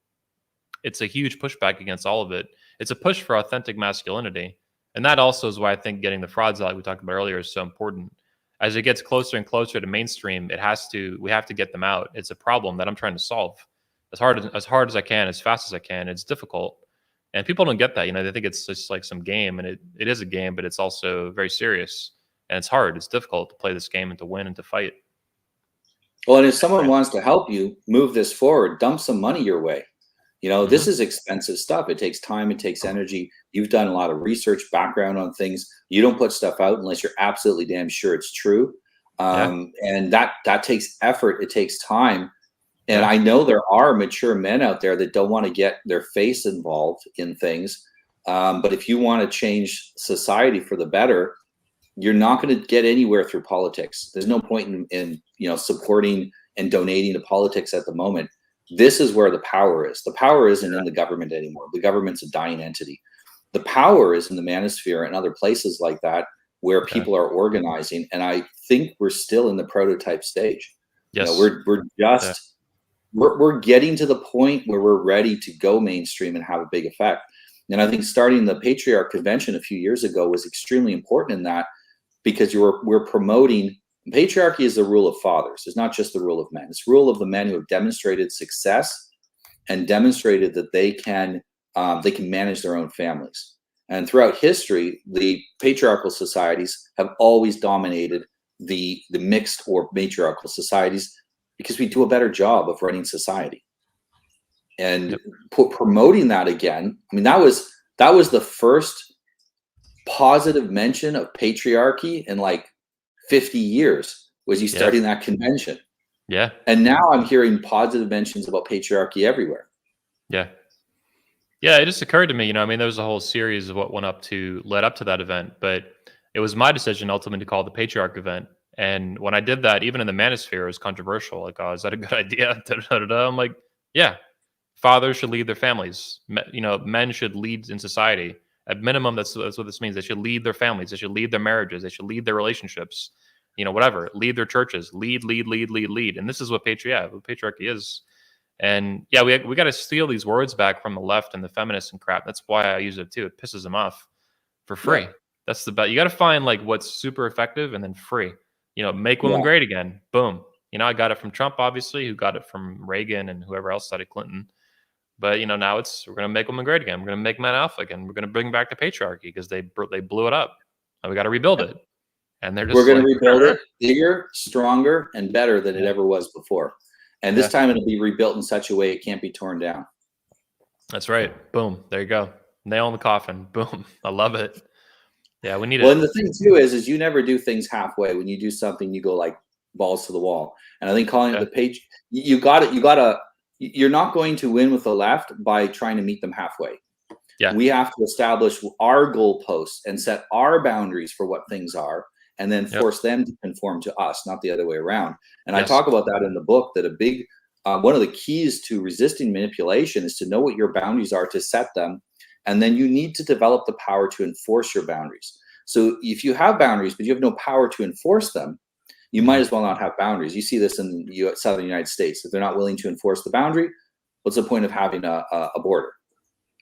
[SPEAKER 1] it's a huge pushback against all of it. It's a push for authentic masculinity. And that also is why I think getting the frauds out, like we talked about earlier, is so important. As it gets closer and closer to mainstream, we have to get them out. It's a problem that I'm trying to solve as hard as I can, as fast as I can. It's difficult. And people don't get that. They think it's just like some game, and it is a game, but it's also very serious. And it's hard. It's difficult to play this game and to win and to fight.
[SPEAKER 2] Well, and if someone wants to help you move this forward, dump some money your way. This is expensive stuff. It takes time. It takes energy. You've done a lot of research, background on things. You don't put stuff out unless you're absolutely damn sure it's true. And that takes effort. It takes time. And I know there are mature men out there that don't want to get their face involved in things. But if you want to change society for the better, you're not going to get anywhere through politics. There's no point in supporting and donating to politics at the moment. This is where the power is. The power isn't in the government anymore. The government's a dying entity. The power is in the manosphere and other places like that where people are organizing. And I think we're still in the prototype stage.
[SPEAKER 1] Yes.
[SPEAKER 2] We're getting to the point where we're ready to go mainstream and have a big effect. And I think starting the Patriarch convention a few years ago was extremely important in that, because we're promoting patriarchy is the rule of fathers. It's not just the rule of men. It's the rule of the men who have demonstrated success and demonstrated that they can manage their own families. And throughout history, the patriarchal societies have always dominated the mixed or matriarchal societies because we do a better job of running society. And promoting that again, I mean, that was the first positive mention of patriarchy in like 50 years, was you starting that convention.
[SPEAKER 1] Yeah.
[SPEAKER 2] And now I'm hearing positive mentions about patriarchy everywhere.
[SPEAKER 1] Yeah. Yeah, it just occurred to me, there was a whole series of what led up to that event, but it was my decision ultimately to call it the Patriarch event. And when I did that, even in the manosphere, it was controversial. Like, oh, is that a good idea? I'm like, yeah, fathers should lead their families. Men should lead in society. At minimum, that's what this means. They should lead their families. They should lead their marriages. They should lead their relationships. Whatever. Lead their churches. Lead. And this is what patriarchy is. And yeah, we got to steal these words back from the left and the feminists and crap. That's why I use it too. It pisses them off. For free. Yeah. That's the best. You got to find like what's super effective and then free. Make women great again. Boom. I got it from Trump, obviously, who got it from Reagan and whoever else studied Clinton. But now we're going to make women great again. We're going to make men alpha again. We're going to bring back the patriarchy because they blew it up. And we got to rebuild it. And we're
[SPEAKER 2] going to rebuild it bigger, stronger, and better than it ever was before. And this time it'll be rebuilt in such a way it can't be torn down.
[SPEAKER 1] That's right. Boom. There you go. Nail in the coffin. Boom. I love it. Yeah, we need it.
[SPEAKER 2] Well, and the thing too is you never do things halfway. When you do something, you go like balls to the wall. And I think calling it the page, you're not going to win with the left by trying to meet them halfway.
[SPEAKER 1] Yeah.
[SPEAKER 2] We have to establish our goalposts and set our boundaries for what things are, and then force them to conform to us, not the other way around. And I talk about that in the book, that a big, one of the keys to resisting manipulation is to know what your boundaries are, to set them. And then you need to develop the power to enforce your boundaries. So if you have boundaries, but you have no power to enforce them, you might as well not have boundaries. You see this in the Southern United States. If they're not willing to enforce the boundary, what's the point of having a border?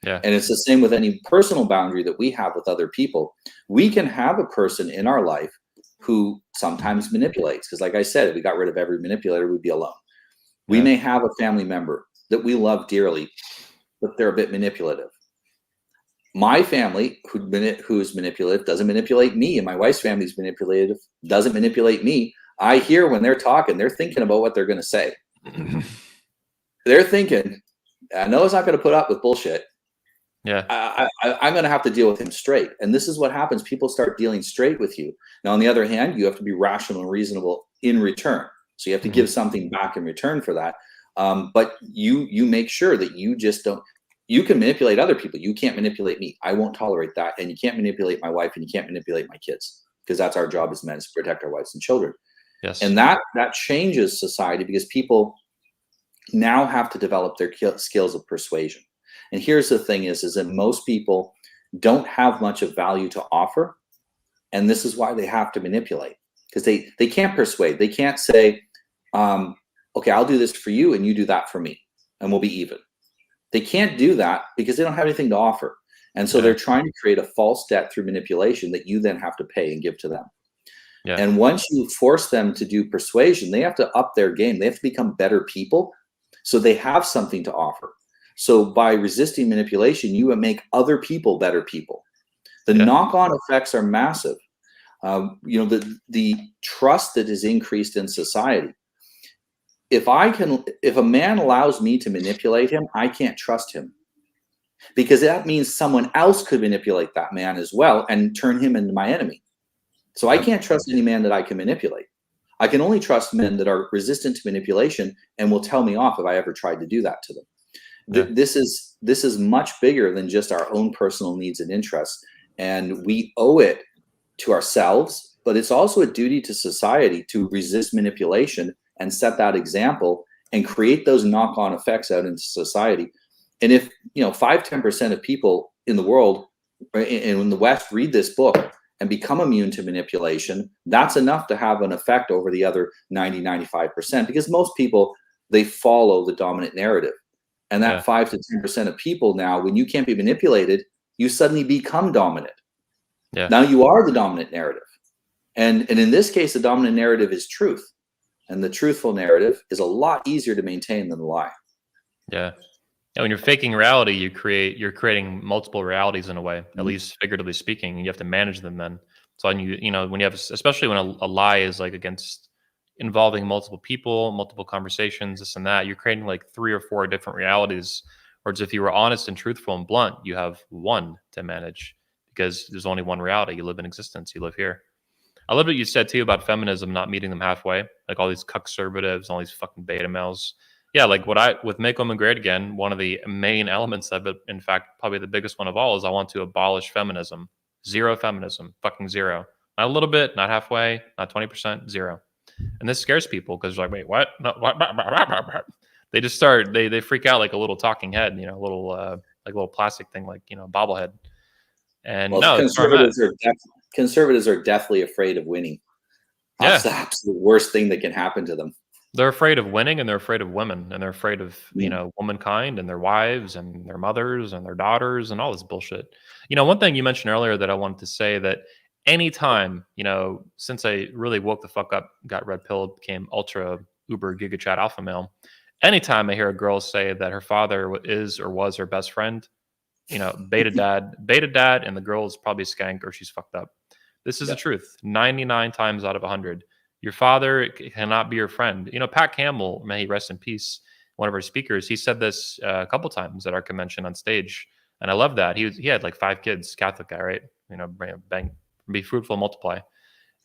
[SPEAKER 1] Yeah.
[SPEAKER 2] And it's the same with any personal boundary that we have with other people. We can have a person in our life who sometimes manipulates, because like I said, if we got rid of every manipulator, we'd be alone. We may have a family member that we love dearly, but they're a bit manipulative. My family, who is manipulative, doesn't manipulate me, and my wife's family is manipulative, doesn't manipulate me. I hear when they're talking, they're thinking about what they're going to say. They're thinking, I know he's not going to put up with bullshit.
[SPEAKER 1] Yeah.
[SPEAKER 2] I'm going to have to deal with him straight. And this is what happens. People start dealing straight with you. Now, on the other hand, you have to be rational and reasonable in return. So you have to give something back in return for that. But you make sure that you just don't. You can manipulate other people. You can't manipulate me. I won't tolerate that. And you can't manipulate my wife, and you can't manipulate my kids, because that's our job as men, is to protect our wives and children.
[SPEAKER 1] Yes.
[SPEAKER 2] And that changes society, because people now have to develop their skills of persuasion. And here's the thing is that most people don't have much of value to offer. And this is why they have to manipulate, because they can't persuade. They can't say, okay, I'll do this for you and you do that for me, and we'll be even. They can't do that because they don't have anything to offer. And so they're trying to create a false debt through manipulation that you then have to pay and give to them. Yeah. And once you force them to do persuasion, they have to up their game. They have to become better people, so they have something to offer. So by resisting manipulation, you make other people better people. The knock-on effects are massive. The trust that is increased in society. If a man allows me to manipulate him, I can't trust him, because that means someone else could manipulate that man as well and turn him into my enemy. So I can't trust any man that I can manipulate. I can only trust men that are resistant to manipulation and will tell me off if I ever tried to do that to them. Yeah. This is much bigger than just our own personal needs and interests, and we owe it to ourselves, but it's also a duty to society to resist manipulation and set that example and create those knock-on effects out into society. And if 5-10% of people in the world and in the West read this book and become immune to manipulation, that's enough to have an effect over the other 90-95%, because most people, they follow the dominant narrative. And that 5 to 10% of people now, when you can't be manipulated, you suddenly become dominant. Yeah. Now you are the dominant narrative. And in this case, the dominant narrative is truth. And the truthful narrative is a lot easier to maintain than the lie.
[SPEAKER 1] Yeah. When you're faking reality, you're creating multiple realities in a way, at least figuratively speaking, and you have to manage them then. So when when you have, especially when a lie is like against involving multiple people, multiple conversations, this and that, you're creating like 3 or 4 different realities. Whereas if you were honest and truthful and blunt, you have one to manage, because there's only one reality. You live in existence. You live here. I love what you said too about feminism not meeting them halfway, like all these conservatives, all these fucking beta males. Yeah, like with Make Women Great Again, one of the main elements of it, in fact, probably the biggest one of all, is I want to abolish feminism. Zero feminism, fucking zero. Not a little bit, not halfway, not 20%, zero. And this scares people because they're like, wait, what? No, what? They just start, they freak out like a little talking head, a little like a little plastic thing, like a bobblehead. And no,
[SPEAKER 2] conservatives are deathly afraid of winning. That's the absolute worst thing that can happen to them.
[SPEAKER 1] They're afraid of winning, and they're afraid of women, and they're afraid of womankind and their wives and their mothers and their daughters and all this bullshit. One thing you mentioned earlier that I wanted to say, that anytime, since I really woke the fuck up, got red pilled, became ultra uber giga chat alpha male, anytime I hear a girl say that her father is or was her best friend, beta dad, and the girl is probably skank or she's fucked up. This is the truth. 99 times out of 100. Your father cannot be your friend. Pat Campbell, may he rest in peace, one of our speakers, he said this a couple times at our convention on stage. And I love that. He had like 5 kids, Catholic guy, right? Bang, be fruitful, multiply.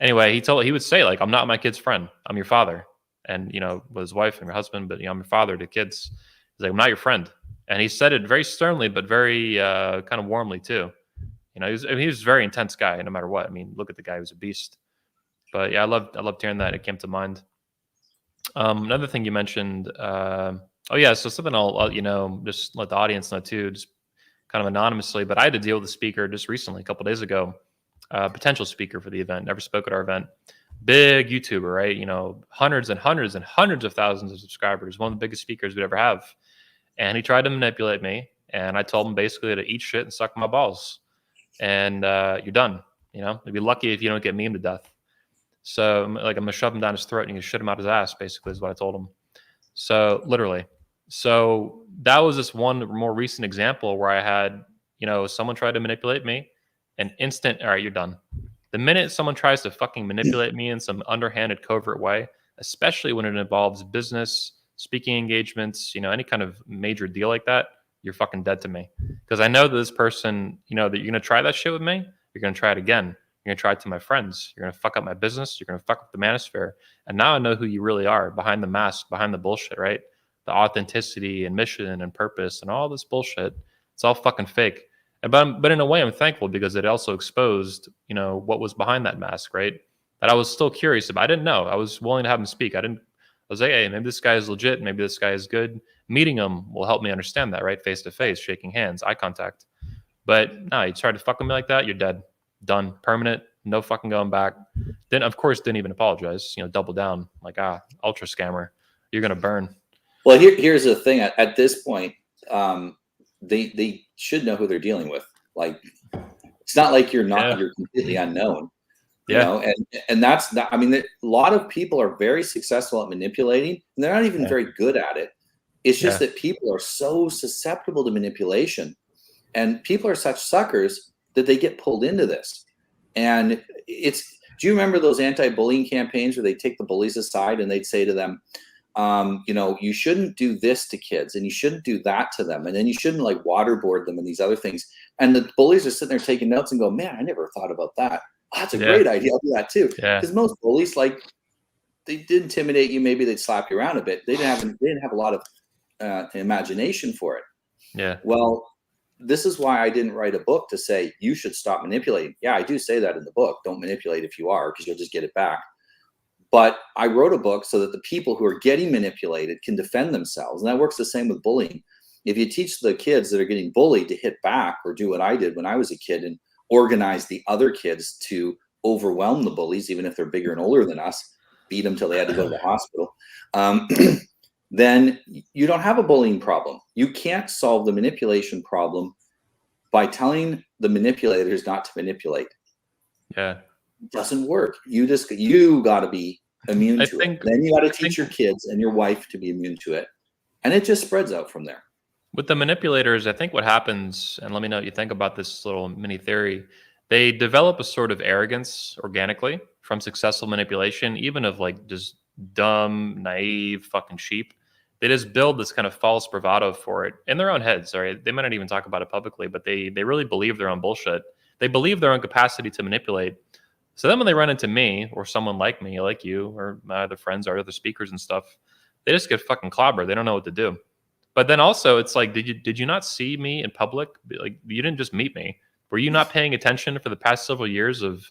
[SPEAKER 1] Anyway, he would say, like, I'm not my kid's friend. I'm your father. And, with his wife and your husband, but, I'm your father to kids. He's like, I'm not your friend. And he said it very sternly, but very kind of warmly too. He was a very intense guy, no matter what. I mean, look at the guy; he was a beast. But yeah, I loved hearing that. It came to mind. Another thing you mentioned. So something I'll just let the audience know too, just kind of anonymously. But I had to deal with a speaker just recently, a couple days ago, potential speaker for the event. Never spoke at our event. Big YouTuber, right? Hundreds and hundreds and hundreds of thousands of subscribers. One of the biggest speakers we'd ever have. And he tried to manipulate me, and I told him basically to eat shit and suck my balls, and you're done. You'd be lucky if you don't get memed to death. So like, I'm gonna shove him down his throat and you can shit him out his ass, basically, is what I told him. So literally. So that was this one more recent example where I had someone tried to manipulate me, an instant, all right, you're done. The minute someone tries to fucking manipulate me in some underhanded, covert way, especially when it involves business, speaking engagements, any kind of major deal like that, you're fucking dead to me. Because I know that this person, that you're gonna try that shit with me, you're gonna try it again. You're gonna try it to my friends. You're gonna fuck up my business. You're gonna fuck up the manosphere. And now I know who you really are behind the mask, behind the bullshit, right? The authenticity and mission and purpose and all this bullshit. It's all fucking fake. But in a way, I'm thankful because it also exposed, what was behind that mask, right? That I was still curious about. I didn't know. I was willing to have him speak. I was like, hey, maybe this guy is legit. Maybe this guy is good. Meeting him will help me understand that, right? Face to face, shaking hands, eye contact. But no, you try to fuck with me like that, you're dead. Done. Permanent. No fucking going back. Then, of course, didn't even apologize. Double down. Like, ultra scammer. You're going to burn.
[SPEAKER 2] Well, here's the thing. At this point, they should know who they're dealing with. Like, it's not like you're completely unknown. And that's not, a lot of people are very successful at manipulating, and they're not even very good at it. It's just that people are so susceptible to manipulation, and people are such suckers that they get pulled into this. And do you remember those anti-bullying campaigns where they take the bullies aside and they'd say to them, you shouldn't do this to kids, and you shouldn't do that to them, and then you shouldn't like waterboard them and these other things. And the bullies are sitting there taking notes and go, man, I never thought about that. Oh, that's a great idea. I'll do that too. Because most bullies, like, they did intimidate you. Maybe they'd slap you around a bit. They didn't have a lot of imagination for it.
[SPEAKER 1] Yeah.
[SPEAKER 2] Well, this is why I didn't write a book to say you should stop manipulating. Yeah, I do say that in the book. Don't manipulate if you are, because you'll just get it back. But I wrote a book so that the people who are getting manipulated can defend themselves. And that works the same with bullying. If you teach the kids that are getting bullied to hit back, or do what I did when I was a kid and organize the other kids to overwhelm the bullies, even if they're bigger and older than us, beat them till they had to go to the hospital, then you don't have a bullying problem. You can't solve the manipulation problem by telling the manipulators not to manipulate.
[SPEAKER 1] Yeah.
[SPEAKER 2] It doesn't work. You got to be immune to it. Then you got to teach your kids and your wife to be immune to it. And it just spreads out from there.
[SPEAKER 1] With the manipulators, I think what happens, and let me know what you think about this little mini theory, they develop a sort of arrogance organically from successful manipulation, even of like just dumb, naive fucking sheep. They just build this kind of false bravado for it in their own heads. Right? They might not even talk about it publicly, but they really believe their own bullshit. They believe their own capacity to manipulate. So then when they run into me or someone like me, like you, or my other friends or other speakers and stuff, they just get fucking clobbered. They don't know what to do. But then also it's like, did you not see me in public? Like, you didn't just meet me. Were you not paying attention for the past several years of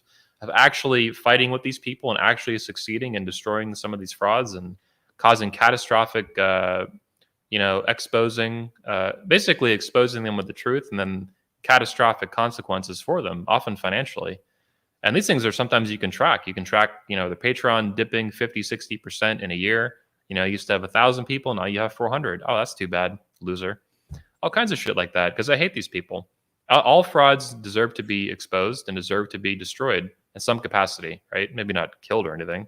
[SPEAKER 1] actually fighting with these people and actually succeeding and destroying some of these frauds and causing catastrophic, basically exposing them with the truth and then catastrophic consequences for them, often financially. And these things are sometimes you can track. You can track, the Patreon dipping 50, 60% in a year. You used to have 1,000 people. Now you have 400. Oh, that's too bad. Loser. All kinds of shit like that. Because I hate these people. All frauds deserve to be exposed and deserve to be destroyed in some capacity, right? Maybe not killed or anything.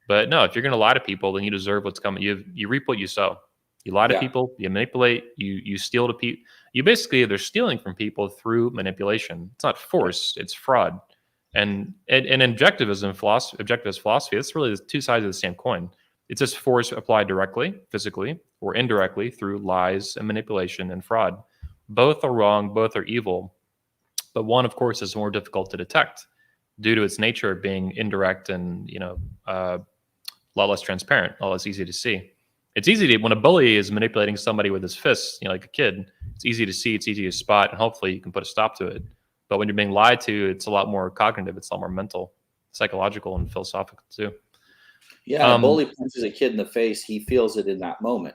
[SPEAKER 1] But no, if you're going to lie to people, then you deserve what's coming. You reap what you sow. You lie to people. You manipulate. You steal to people. They're stealing from people through manipulation. It's not force. It's fraud. And in objectivist philosophy, it's really the two sides of the same coin. It's just force applied directly, physically, or indirectly through lies and manipulation and fraud. Both are wrong, both are evil, but one, of course, is more difficult to detect due to its nature of being indirect and a lot less transparent, a lot less easy to see. It's easy to, when a bully is manipulating somebody with his fists, like a kid, it's easy to see, it's easy to spot, and hopefully you can put a stop to it. But when you're being lied to, it's a lot more cognitive, it's a lot more mental, psychological, and philosophical too.
[SPEAKER 2] Yeah, a bully punches a kid in the face, he feels it in that moment.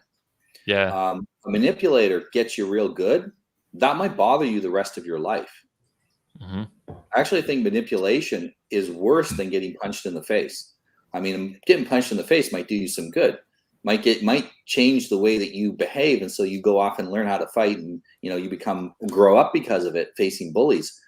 [SPEAKER 1] Yeah.
[SPEAKER 2] A manipulator gets you real good, that might bother you the rest of your life.
[SPEAKER 1] Mm-hmm.
[SPEAKER 2] I actually think manipulation is worse than getting punched in the face. Getting punched in the face might do you some good. Might change the way that you behave, and so you go off and learn how to fight, and you grow up because of it, facing bullies.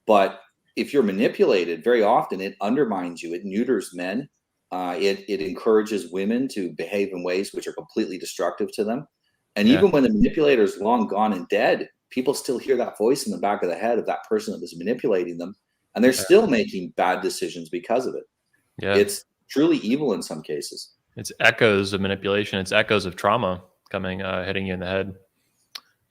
[SPEAKER 2] But if you're manipulated, very often it undermines you. It neuters men. It encourages women to behave in ways which are completely destructive to them. And even when the manipulator is long gone and dead, people still hear that voice in the back of the head of that person that was manipulating them, and they're still making bad decisions because of it.
[SPEAKER 1] Yeah.
[SPEAKER 2] It's truly evil in some cases.
[SPEAKER 1] It's echoes of manipulation. It's echoes of trauma coming, hitting you in the head.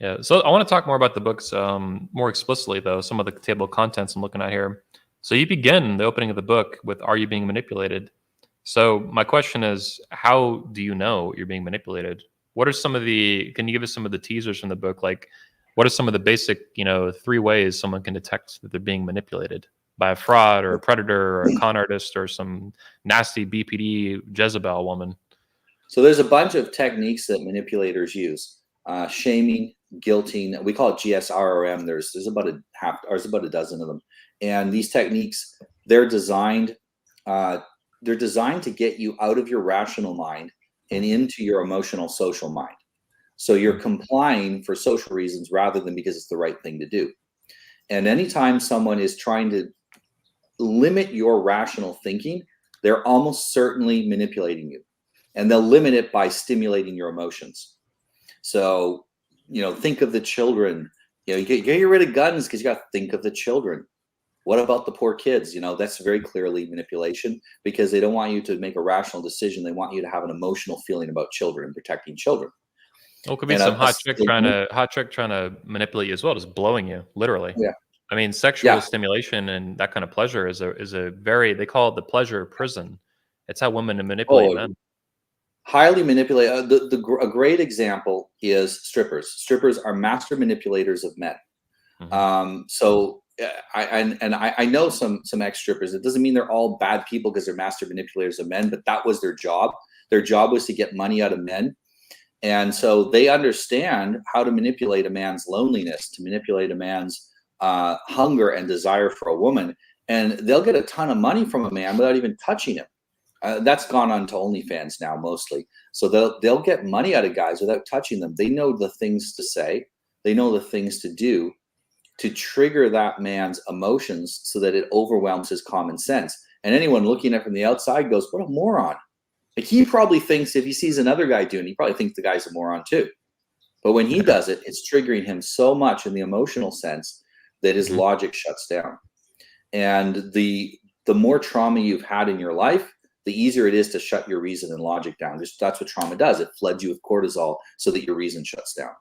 [SPEAKER 1] Yeah. So I want to talk more about the books more explicitly, though. Some of the table of contents I'm looking at here. So you begin the opening of the book with, "Are you being manipulated?" So my question is, how do you know you're being manipulated? What are some of the, can you give us some of the teasers from the book? Like, what are some of the basic, 3 ways someone can detect that they're being manipulated by a fraud or a predator or a con artist or some nasty BPD Jezebel woman?
[SPEAKER 2] So there's a bunch of techniques that manipulators use. Shaming, guilting, we call it GSRRM. There's about a dozen of them. And these techniques, they're designed to get you out of your rational mind and into your emotional social mind. So you're complying for social reasons rather than because it's the right thing to do. And anytime someone is trying to limit your rational thinking, they're almost certainly manipulating you. And they'll limit it by stimulating your emotions. So, think of the children. You get rid of guns because you got to think of the children. What about the poor kids? That's very clearly manipulation, because they don't want you to make a rational decision. They want you to have an emotional feeling about children and protecting children.
[SPEAKER 1] Well, it could be some hot chick trying to manipulate you as well, just blowing you, literally.
[SPEAKER 2] Yeah.
[SPEAKER 1] I mean, sexual stimulation and that kind of pleasure is a very, they call it the pleasure prison. It's how women manipulate men.
[SPEAKER 2] Highly manipulate. A great example is strippers. Strippers are master manipulators of men.
[SPEAKER 1] Mm-hmm.
[SPEAKER 2] So I know some ex strippers. It doesn't mean they're all bad people because they're master manipulators of men, but that was their job. Their job was to get money out of men. And so they understand how to manipulate a man's loneliness, to manipulate a man's hunger and desire for a woman. And they'll get a ton of money from a man without even touching him. That's gone on to OnlyFans now mostly. So they'll get money out of guys without touching them. They know the things to say. They know the things to do to trigger that man's emotions so that it overwhelms his common sense. And anyone looking at it from the outside goes, "What a moron." Like, he probably thinks, if he sees another guy doing it, he probably thinks the guy's a moron too. But when he does it, it's triggering him so much in the emotional sense that his logic shuts down. And the more trauma you've had in your life, the easier it is to shut your reason and logic down. That's what trauma does. It floods you with cortisol so that your reason shuts down.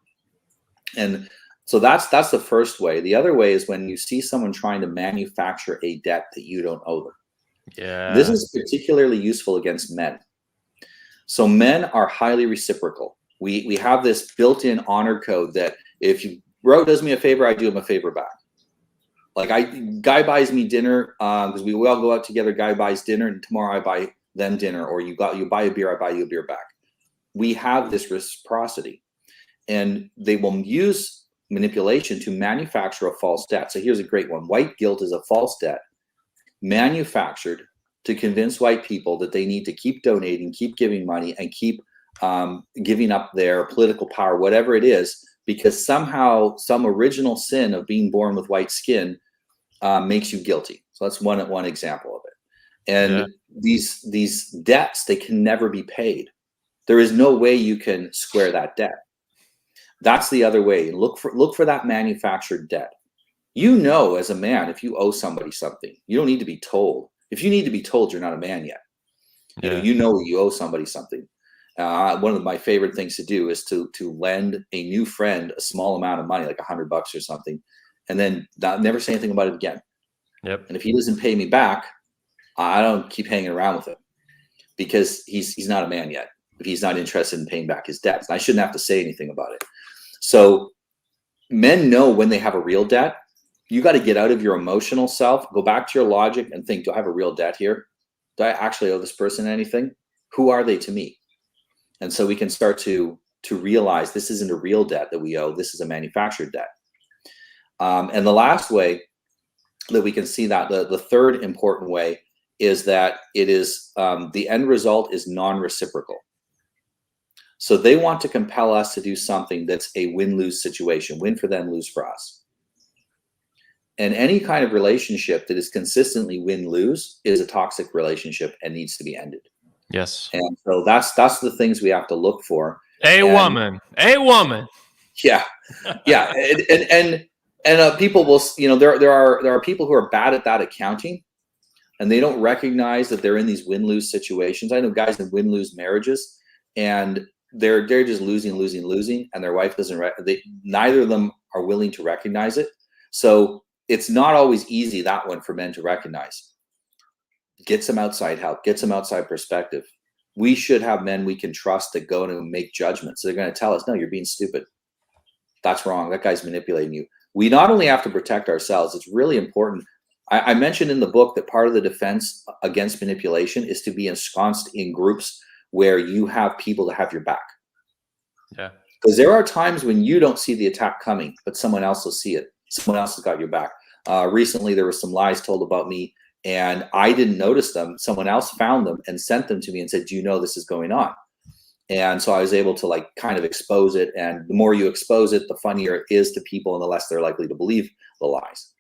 [SPEAKER 2] And so that's the first way. The other way is when you see someone trying to manufacture a debt that you don't owe them.
[SPEAKER 1] Yeah.
[SPEAKER 2] This is particularly useful against men. So men are highly reciprocal. We have this built-in honor code that if Bro does me a favor, I do him a favor back. Like, guy buys me dinner because we all go out together. Guy buys dinner, and tomorrow I buy them dinner. Or you buy a beer, I buy you a beer back. We have this reciprocity, and they will use manipulation to manufacture a false debt. So here's a great one: white guilt is a false debt manufactured to convince white people that they need to keep donating, keep giving money, and keep giving up their political power, whatever it is, because somehow some original sin of being born with white skin makes you guilty. So that's one example of it. And these debts, they can never be paid. There is no way you can square that debt. That's the other way. Look for that manufactured debt. As a man, if you owe somebody something, you don't need to be told. If you need to be told, you're not a man yet. You owe somebody something. One of my favorite things to do is to lend a new friend a small amount of money, like $100 or something, and then never say anything about it again.
[SPEAKER 1] Yep.
[SPEAKER 2] And if he doesn't pay me back, I don't keep hanging around with him, because he's not a man yet. If he's not interested in paying back his debts, and I shouldn't have to say anything about it. So men know when they have a real debt. You got to get out of your emotional self, go back to your logic, and think: do I have a real debt here? Do I actually owe this person anything? Who are they to me? And so we can start to realize this isn't a real debt that we owe. This is a manufactured debt. And the last way that we can see that, the third important way, is that it is the end result is non-reciprocal. So they want to compel us to do something that's a win-lose situation: win for them, lose for us. And any kind of relationship that is consistently win-lose is a toxic relationship and needs to be ended.
[SPEAKER 1] Yes.
[SPEAKER 2] And so that's the things we have to look for.
[SPEAKER 1] A woman.
[SPEAKER 2] Yeah. Yeah, and people will, there are people who are bad at that accounting, and they don't recognize that they're in these win-lose situations. I know guys in win-lose marriages, and they're just losing, and their wife doesn't. Neither of them are willing to recognize it. So it's not always easy, that one, for men to recognize. Get some outside help. Get some outside perspective. We should have men we can trust that go and make judgments. They're going to tell us, no, you're being stupid. That's wrong. That guy's manipulating you. We not only have to protect ourselves, it's really important. I mentioned in the book that part of the defense against manipulation is to be ensconced in groups where you have people to have your back.
[SPEAKER 1] Yeah.
[SPEAKER 2] Because there are times when you don't see the attack coming, but someone else will see it. Someone else has got your back. Recently, there were some lies told about me, and I didn't notice them. Someone else found them and sent them to me and said, do you know this is going on? And so I was able to kind of expose it. And the more you expose it, the funnier it is to people and the less they're likely to believe the lies.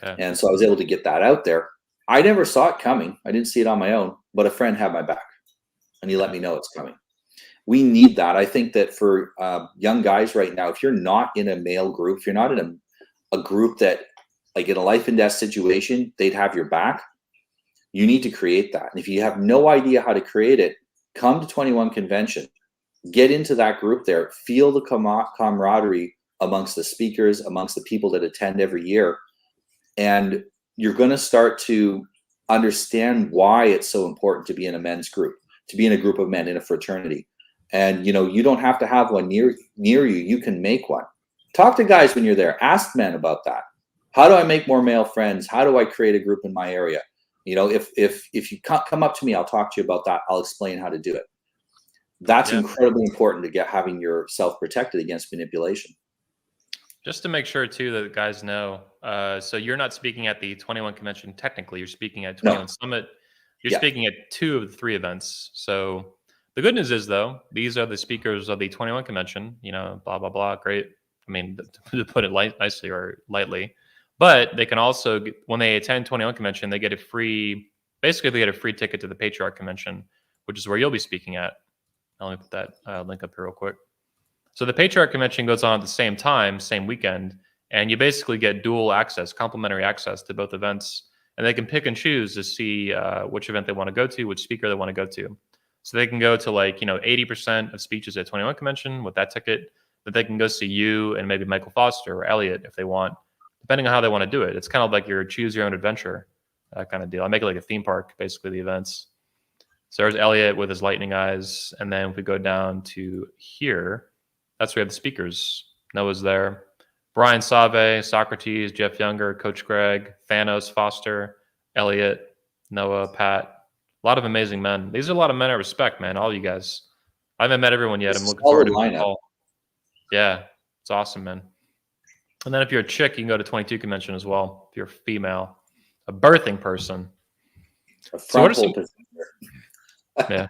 [SPEAKER 2] Yeah. And so I was able to get that out there. I never saw it coming. I didn't see it on my own, but a friend had my back and he let me know it's coming. We need that. I think that for young guys right now, if you're not in a male group, if you're not in a group that, like in a life and death situation, they'd have your back, you need to create that. And if you have no idea how to create it, come to 21 Convention. Get into that group there. Feel the camaraderie amongst the speakers, amongst the people that attend every year. And you're going to start to understand why it's so important to be in a men's group, to be in a group of men, in a fraternity. And, you don't have to have one near you. You can make one. Talk to guys when you're there. Ask men about that. How do I make more male friends? How do I create a group in my area? If you come up to me, I'll talk to you about that. I'll explain how to do it. That's incredibly important to having yourself protected against manipulation.
[SPEAKER 1] Just to make sure too that guys know, so you're not speaking at the 21 Convention technically, you're speaking at 21 Summit. You're speaking at 2 of the 3 events. So the good news is, though, these are the speakers of the 21 Convention, blah, blah, blah. Great. I mean, to put it nicely or lightly. But they can also, when they attend 21 Convention, they get a free ticket to the Patriarchy Convention, which is where you'll be speaking at. Let me put that link up here real quick. So the Patriarchy Convention goes on at the same time, same weekend, and you basically get dual access, complimentary access to both events, and they can pick and choose to see which event they want to go to, which speaker they want to go to. So they can go to 80% of speeches at 21 Convention with that ticket, but they can go see you and maybe Michael Foster or Elliot if they want, depending on how they want to do it. It's kind of like your choose your own adventure kind of deal. I make it like a theme park, basically, the events. So there's Elliot with his lightning eyes. And then if we go down to here, that's where we have the speakers. Noah's there. Brian Save, Socrates, Jeff Younger, Coach Greg, Thanos, Foster, Elliot, Noah, Pat. A lot of amazing men. These are a lot of men I respect, man. All you guys. I haven't met everyone yet. I'm looking forward to the call. Yeah, it's awesome, man. And then if you're a chick, you can go to 22 Convention as well. If you're a female, a birthing person. So what are some... Yeah.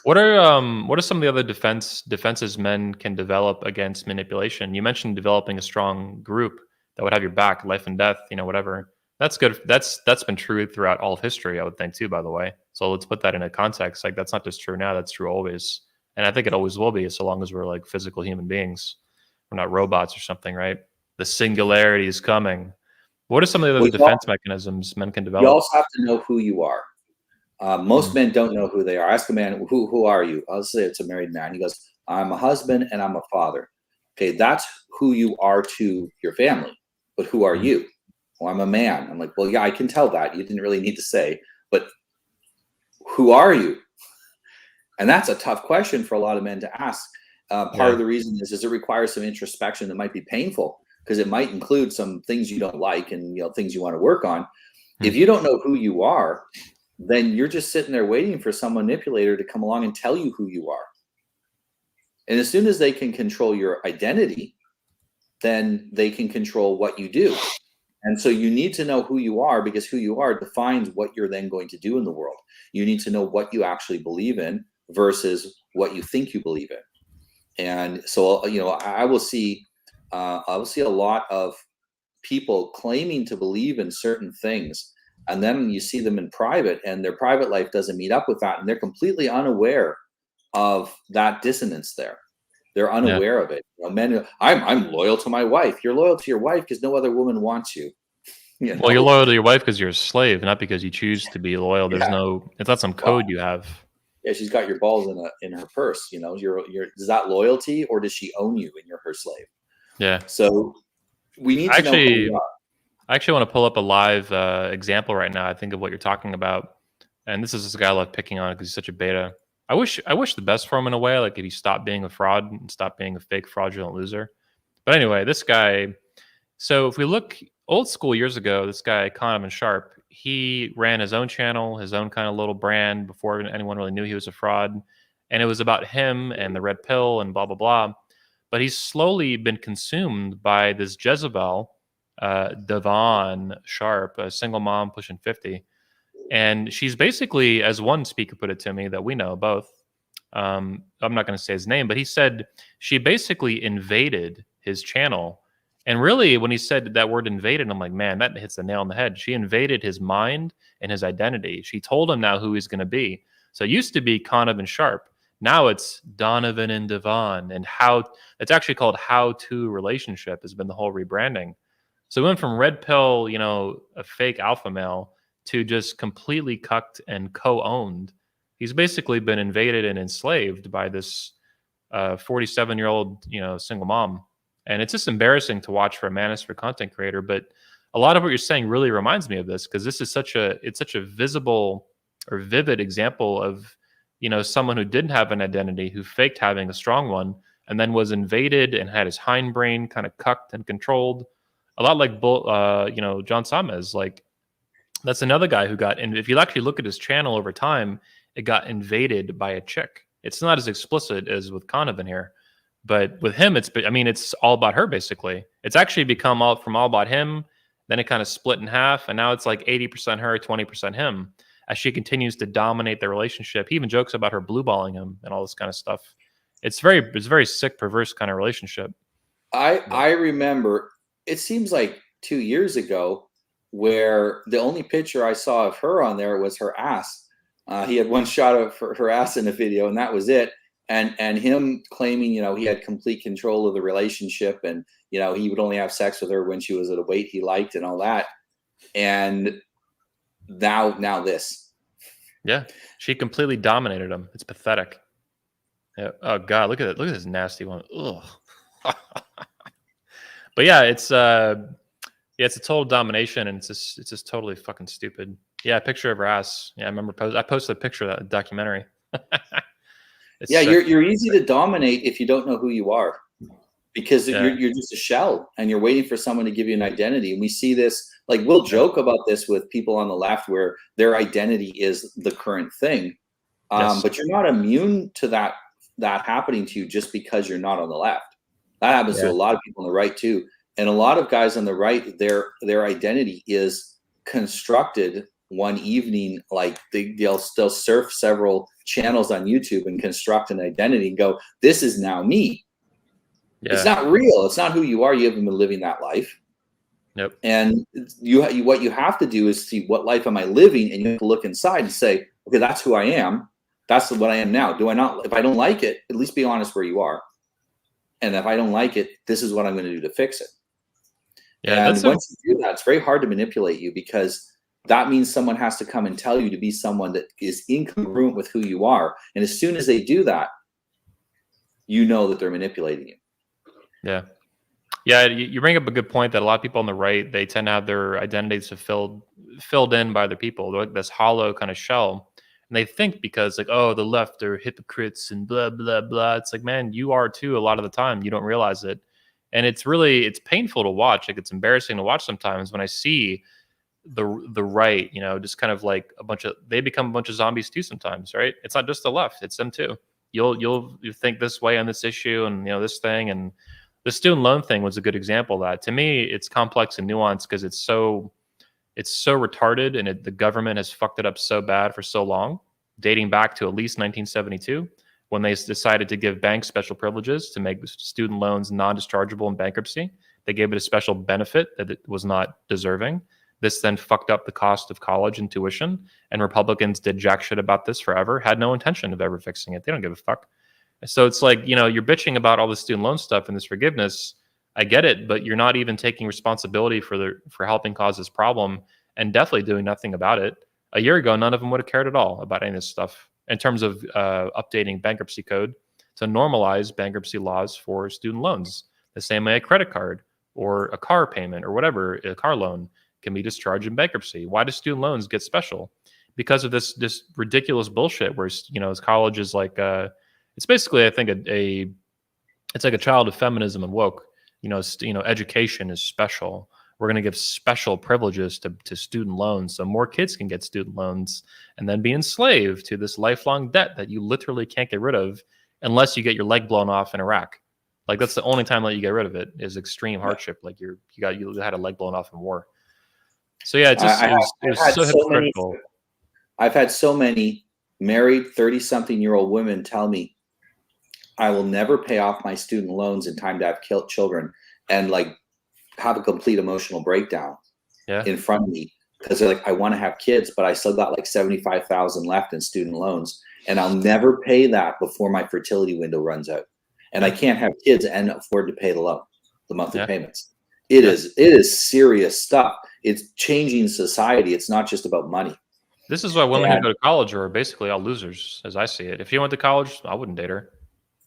[SPEAKER 1] What are some of the other defenses men can develop against manipulation? You mentioned developing a strong group that would have your back, life and death, whatever. That's good. That's been true throughout all of history, I would think too, by the way. So let's put that in a context. That's not just true now, that's true always. And I think it always will be, so long as we're physical human beings. We're not robots or something, right? The singularity is coming. What are some of the other defense mechanisms men can develop?
[SPEAKER 2] You also have to know who you are. Most men don't know who they are. Ask a man, who are you? I'll say it's a married man. He goes, I'm a husband and I'm a father. Okay, that's who you are to your family. But who are you? Well, I'm a man. I'm like, well, yeah, I can tell that. You didn't really need to say. But who are you? And that's a tough question for a lot of men to ask. Part of the reason is it requires some introspection that might be painful, because it might include some things you don't like and things you want to work on. If you don't know who you are, then you're just sitting there waiting for some manipulator to come along and tell you who you are. And as soon as they can control your identity, then they can control what you do. And so you need to know who you are, because who you are defines what you're then going to do in the world. You need to know what you actually believe in versus what you think you believe in. And so, I will see a lot of people claiming to believe in certain things, and then you see them in private and their private life doesn't meet up with that, and they're completely unaware of that dissonance there. They're
[SPEAKER 1] Yeah.
[SPEAKER 2] unaware of it. You know, men, I'm loyal to my wife. You're loyal to your wife because no other woman wants you. You
[SPEAKER 1] Well, you're
[SPEAKER 2] know?
[SPEAKER 1] loyal to your wife because you're a slave, not because you choose to be loyal. There's
[SPEAKER 2] Yeah.
[SPEAKER 1] no, it's not some
[SPEAKER 2] Well,
[SPEAKER 1] code you have.
[SPEAKER 2] yeah, she's got your balls in her purse. You know, is that loyalty or does she own you and you're her slave?
[SPEAKER 1] Yeah.
[SPEAKER 2] So we need
[SPEAKER 1] I
[SPEAKER 2] to know who we
[SPEAKER 1] actually,
[SPEAKER 2] are.
[SPEAKER 1] I actually want to pull up a live example right now. I think of what you're talking about, and this is this guy I love picking on because he's such a beta. I wish the best for him in a way. Like if he stopped being a fraud and stopped being a fake, fraudulent loser. But anyway, this guy. So if we look old school years ago, this guy Conovan Sharp, he ran his own channel, his own kind of little brand before anyone really knew he was a fraud, and it was about him and the red pill and blah blah blah. But he's slowly been consumed by this Jezebel, Devon Sharp, a single mom pushing 50. And she's basically, as one speaker put it to me that we know both, I'm not going to say his name, but he said she basically invaded his channel. And really, when he said that word invaded, I'm like, man, that hits the nail on the head. She invaded his mind and his identity. She told him now who he's going to be. So it used to be Conovan Sharp. Now it's Donovan and Devon. And how it's actually called How To Relationship has been the whole rebranding. So we went from red pill, you know, a fake alpha male, to just completely cucked and co-owned. He's basically been invaded and enslaved by this 47-year-old, you know, single mom. And it's just embarrassing to watch for a manosphere content creator. But a lot of what you're saying really reminds me of this because this is it's such a visible or vivid example of, you know, someone who didn't have an identity, who faked having a strong one, and then was invaded and had his hindbrain kind of cucked and controlled. A lot like, you know, John Samez. Like that's another guy who got, and if you actually look at his channel over time, it got invaded by a chick. It's not as explicit as with Conovan here, but with him, I mean, it's all about her basically. It's actually become all about him. Then it kind of split in half, and now it's like 80% her, 20% him. As she continues to dominate the relationship, he even jokes about her blue balling him and all this kind of stuff. It's very sick, perverse kind of relationship.
[SPEAKER 2] I remember it seems like 2 years ago where the only picture I saw of her on there was her ass. He had one shot of her ass in the video, and that was it. And him claiming, you know, he had complete control of the relationship, and you know, he would only have sex with her when she was at a weight he liked, and all that. And now this.
[SPEAKER 1] Yeah, she completely dominated him. It's pathetic. Yeah. Oh God, look at it. Look at this nasty one. Ugh. But yeah, it's a total domination, and it's just totally fucking stupid. Yeah, a picture of her ass. Yeah, I remember I posted a picture of that documentary. It's
[SPEAKER 2] Yeah,
[SPEAKER 1] sick.
[SPEAKER 2] you're easy to dominate if you don't know who you are, because
[SPEAKER 1] Yeah.
[SPEAKER 2] you're just a shell and you're waiting for someone to give you an identity. And we see this, like we'll joke about this with people on the left where their identity is the current thing.
[SPEAKER 1] Yes.
[SPEAKER 2] But you're not immune to that happening to you just because you're not on the left. That happens to
[SPEAKER 1] Yeah.
[SPEAKER 2] a lot of people on the right too. And a lot of guys on the right, their identity is constructed one evening. Like they'll still surf several channels on YouTube and construct an identity and go, "This is now me." It's
[SPEAKER 1] Yeah.
[SPEAKER 2] not real. It's not who you are. You haven't been living that life.
[SPEAKER 1] Yep.
[SPEAKER 2] And what you have to do is see, what life am I living, and you have to look inside and say, okay, that's who I am. That's what I am now. Do I not? If I don't like it, at least be honest where you are. And if I don't like it, this is what I'm going to do to fix it.
[SPEAKER 1] Yeah.
[SPEAKER 2] And once you do that, it's very hard to manipulate you, because that means someone has to come and tell you to be someone that is incongruent with who you are. And as soon as they do that, you know that they're manipulating you.
[SPEAKER 1] Yeah. Yeah, you bring up a good point that a lot of people on the right, they tend to have their identities filled in by other people. They're like this hollow kind of shell. And they think because like, oh, the left are hypocrites and blah, blah, blah. It's like, man, you are too a lot of the time. You don't realize it. And it's painful to watch. Like it's embarrassing to watch sometimes when I see the right, you know, just kind of like they become a bunch of zombies too sometimes, right? It's not just the left, it's them too. You think this way on this issue and you know this thing, and the student loan thing was a good example of that. To me, it's complex and nuanced because it's so retarded, and the government has fucked it up so bad for so long, dating back to at least 1972, when they decided to give banks special privileges to make student loans non-dischargeable in bankruptcy. They gave it a special benefit that it was not deserving. This then fucked up the cost of college and tuition, and Republicans did jack shit about this forever, had no intention of ever fixing it. They don't give a fuck. So it's like, you're bitching about all the student loan stuff and this forgiveness. I get it, but you're not even taking responsibility for helping cause this problem, and definitely doing nothing about it. A year ago, none of them would have cared at all about any of this stuff in terms of updating bankruptcy code to normalize bankruptcy laws for student loans, the same way a credit card or a car payment or whatever, a car loan can be discharged in bankruptcy. Why do student loans get special? Because of this ridiculous bullshit where college is like it's basically, I think, it's like a child of feminism and woke. Education is special. We're going to give special privileges to student loans so more kids can get student loans and then be enslaved to this lifelong debt that you literally can't get rid of unless you get your leg blown off in Iraq. Like, that's the only time that you get rid of it, is extreme hardship. Like you had a leg blown off in war. So yeah, it was so hypocritical.
[SPEAKER 2] I've had so many married 30-something-year-old women tell me, I will never pay off my student loans in time to have children, and like have a complete emotional breakdown in front of me, because they're like, I want to have kids, but I still got like 75,000 left in student loans, and I'll never pay that before my fertility window runs out, and I can't have kids and afford to pay the loan, the monthly payments. It is serious stuff. It's changing society. It's not just about money.
[SPEAKER 1] This is why women who go to college are basically all losers, as I see it. If she went to college, I wouldn't date her.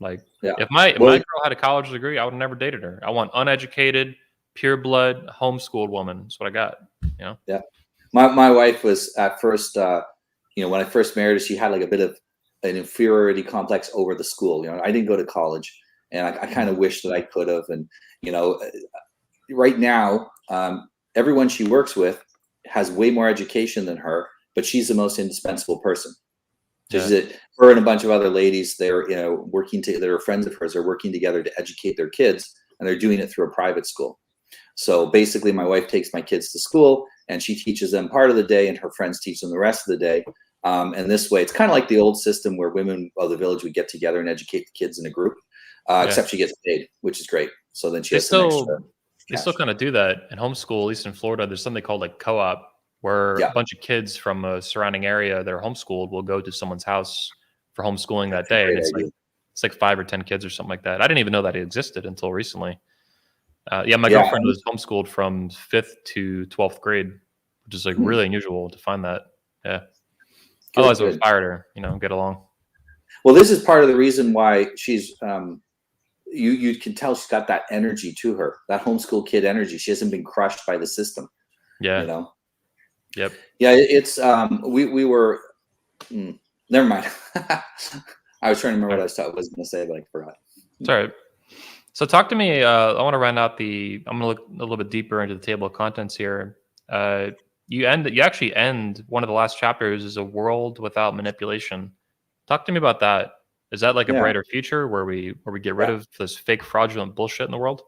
[SPEAKER 1] Like, if my girl had a college degree, I would have never dated her. I want uneducated, pure blood, homeschooled woman. That's what I got.
[SPEAKER 2] Yeah. My wife was at first, when I first married her, she had like a bit of an inferiority complex over the school. I didn't go to college, and I kind of wish that I could have. And right now, everyone she works with has way more education than her, but she's the most indispensable person. Her and a bunch of other ladies, they're that are friends of hers, are working together to educate their kids, and they're doing it through a private school. So basically, my wife takes my kids to school, and she teaches them part of the day, and her friends teach them the rest of the day. And this way, it's kind of like the old system where women of the village would get together and educate the kids in a group, except she gets paid, which is great. So then she has some extra.
[SPEAKER 1] They still kind of do that in homeschool, at least in Florida. There's something called like co-op, where a bunch of kids from a surrounding area that are homeschooled will go to someone's house for homeschooling that day. And it's like 5 or 10 kids or something like that. I didn't even know that it existed until recently. My girlfriend was homeschooled from 5th to 12th grade, which is like really unusual to find that. Yeah. Otherwise, I would have fired her, get along.
[SPEAKER 2] Well, this is part of the reason why she's, you can tell she's got that energy to her, that homeschool kid energy. She hasn't been crushed by the system.
[SPEAKER 1] Yeah. Yep.
[SPEAKER 2] Yeah, it's we were never mind. I was trying to remember what I was going to say, but I forgot.
[SPEAKER 1] It's all right. So talk to me. I want to round out I'm going to look a little bit deeper into the table of contents here. You actually end one of the last chapters is a world without manipulation. Talk to me about that. Is that like a brighter future where we get rid of this fake fraudulent bullshit in the world?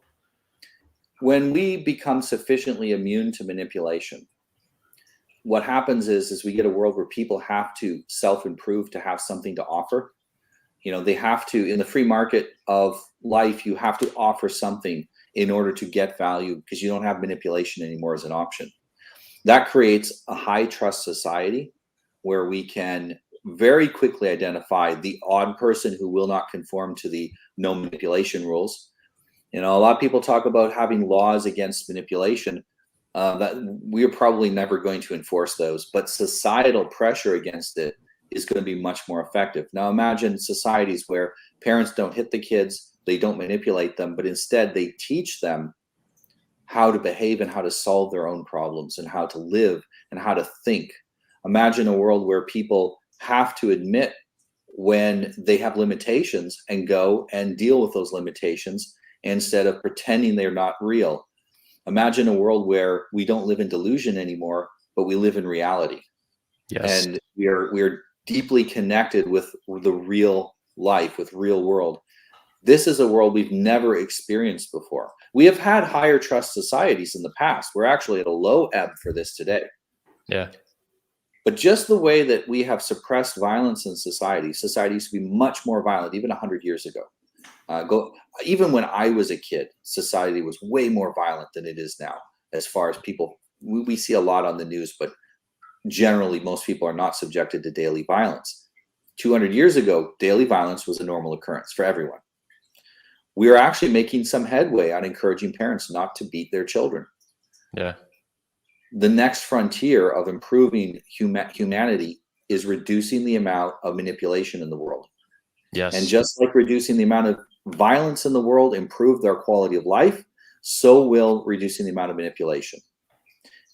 [SPEAKER 2] When we become sufficiently immune to manipulation, what happens is we get a world where people have to self-improve to have something to offer. They have to, in the free market of life, you have to offer something in order to get value, because you don't have manipulation anymore as an option. That creates a high trust society where we can very quickly identify the odd person who will not conform to the no manipulation rules. A lot of people talk about having laws against manipulation. That we're probably never going to enforce those, but societal pressure against it is going to be much more effective. Now imagine societies where parents don't hit the kids, they don't manipulate them, but instead they teach them how to behave and how to solve their own problems and how to live and how to think. Imagine a world where people have to admit when they have limitations and go and deal with those limitations instead of pretending they're not real. Imagine a world where we don't live in delusion anymore, but we live in reality.
[SPEAKER 1] Yes.
[SPEAKER 2] And we're deeply connected with the real life, with real world. This is a world we've never experienced before. We have had higher trust societies in the past. We're actually at a low ebb for this today.
[SPEAKER 1] Yeah.
[SPEAKER 2] But just the way that we have suppressed violence in society used to be much more violent, even 100 years ago. Even when I was a kid, society was way more violent than it is now. As far as people, we see a lot on the news, but generally most people are not subjected to daily violence. 200 years ago, daily violence was a normal occurrence for everyone. We are actually making some headway on encouraging parents not to beat their children.
[SPEAKER 1] Yeah.
[SPEAKER 2] The next frontier of improving humanity is reducing the amount of manipulation in the world.
[SPEAKER 1] Yes.
[SPEAKER 2] And just like reducing the amount of violence in the world improved our quality of life, so will reducing the amount of manipulation.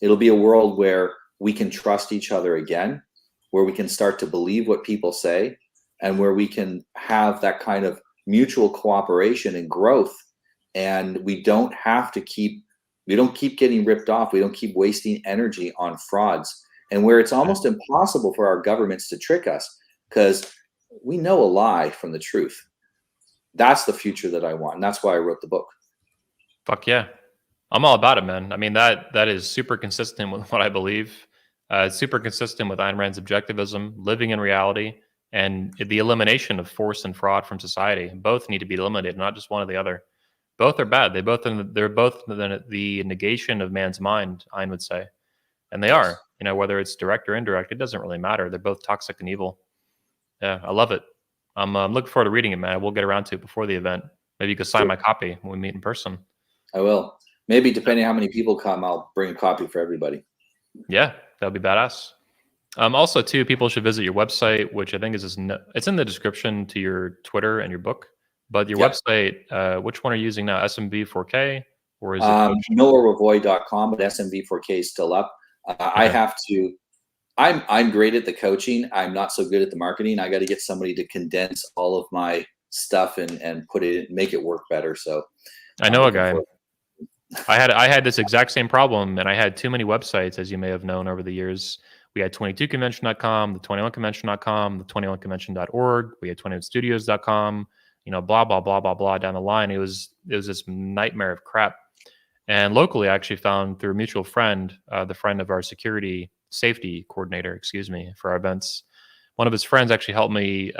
[SPEAKER 2] It'll be a world where we can trust each other again, where we can start to believe what people say, and where we can have that kind of mutual cooperation and growth. And we don't keep getting ripped off. We don't keep wasting energy on frauds, and where it's almost impossible for our governments to trick us because we know a lie from the truth. That's the future that I want. And that's why I wrote the book.
[SPEAKER 1] Fuck yeah. I'm all about it, man. I mean, that is super consistent with what I believe. It's super consistent with Ayn Rand's objectivism, living in reality, and the elimination of force and fraud from society. Both need to be eliminated, not just one or the other. Both are bad. They're both the negation of man's mind, Ayn would say. And they are. You know, whether it's direct or indirect, it doesn't really matter. They're both toxic and evil. Yeah, I love it. I'm looking forward to reading it, man. We'll get around to it before the event. Maybe you could sign my copy when we meet in person.
[SPEAKER 2] I will. Maybe depending how many people come, I'll bring a copy for everybody.
[SPEAKER 1] Yeah, that'd be badass. Also, too, people should visit your website, which I think is it's in the description to your Twitter and your book. But your website, which one are you using now? SMV4K or is it
[SPEAKER 2] NoahRevoy.com, but SMV4K is still up. I have to. I'm great at the coaching. I'm not so good at the marketing. I got to get somebody to condense all of my stuff and put it, make it work better. So
[SPEAKER 1] I know a guy. I had this exact same problem, and I had too many websites, as you may have known over the years. We had 22convention.com, the 21convention.com, the 21convention.org. We had 21studios.com. You know, blah blah blah blah blah down the line. It was this nightmare of crap. And locally, I actually found through a mutual friend, the friend of our safety coordinator, for our events. One of his friends actually helped me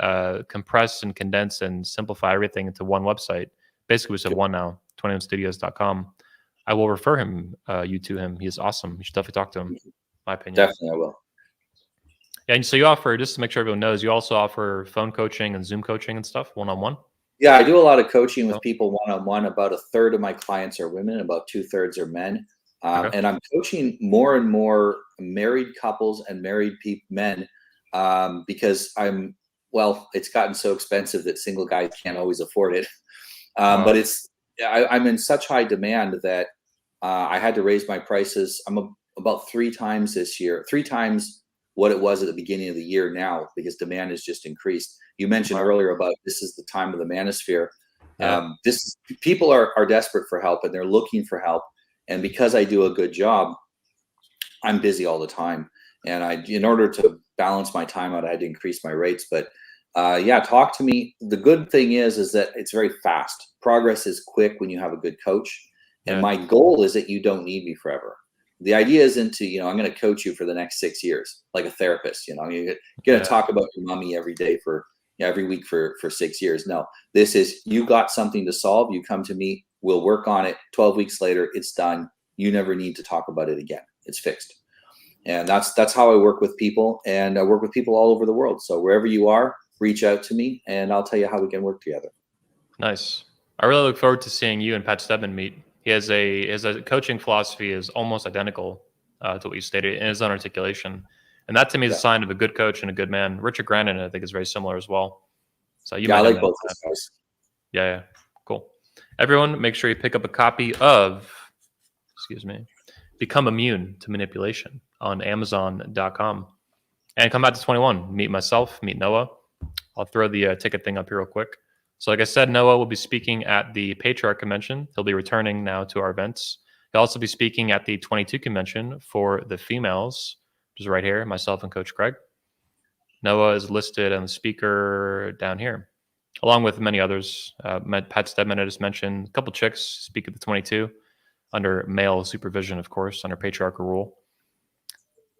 [SPEAKER 1] compress and condense and simplify everything into one website. Basically, we said one now, 21studios.com. I will refer you to him. He is awesome. You should definitely talk to him, in my opinion.
[SPEAKER 2] Definitely, I will.
[SPEAKER 1] Yeah, and so you offer, just to make sure everyone knows, you also offer phone coaching and Zoom coaching and stuff, one-on-one?
[SPEAKER 2] Yeah, I do a lot of coaching with people one-on-one. About a third of my clients are women, about 2/3 are men. And I'm coaching more and more married couples and married men because it's gotten so expensive that single guys can't always afford it. But I'm in such high demand that I had to raise my prices. I'm about 3 times this year, 3 times what it was at the beginning of the year now, because demand has just increased. You mentioned earlier about this is the time of the manosphere. People are desperate for help and they're looking for help. And because I do a good job, I'm busy all the time. And in order to balance my time out, I had to increase my rates. But talk to me. The good thing is that it's very fast. Progress is quick when you have a good coach. And my goal is that you don't need me forever. The idea isn't to, I'm going to coach you for the next 6 years, like a therapist. You're going to talk about your mommy every day every week for 6 years. No, this is, you got something to solve. You come to me, we'll work on it. 12 weeks later, it's done. You never need to talk about it again. It's fixed. And that's how I work with people, and I work with people all over the world. So wherever you are, reach out to me and I'll tell you how we can work together.
[SPEAKER 1] Nice. I really look forward to seeing you and Pat Stedman meet. His coaching philosophy is almost identical to what you stated in his own articulation. And that to me is a sign of a good coach and a good man. Richard Grandin, I think, is very similar as well. So I like
[SPEAKER 2] both those guys.
[SPEAKER 1] Yeah, cool. Everyone, make sure you pick up a copy of, Become Immune to Manipulation on Amazon.com. And come out to 21. Meet myself, meet Noah. I'll throw the ticket thing up here real quick. So like I said, Noah will be speaking at the Patriarchy convention. He'll be returning now to our events. He'll also be speaking at the 22 convention for the females, which is right here, myself and Coach Craig. Noah is listed on the speaker down here, along with many others. Pat Stedman, I just mentioned. A couple chicks speak at the 22 under male supervision, of course, under patriarchal rule.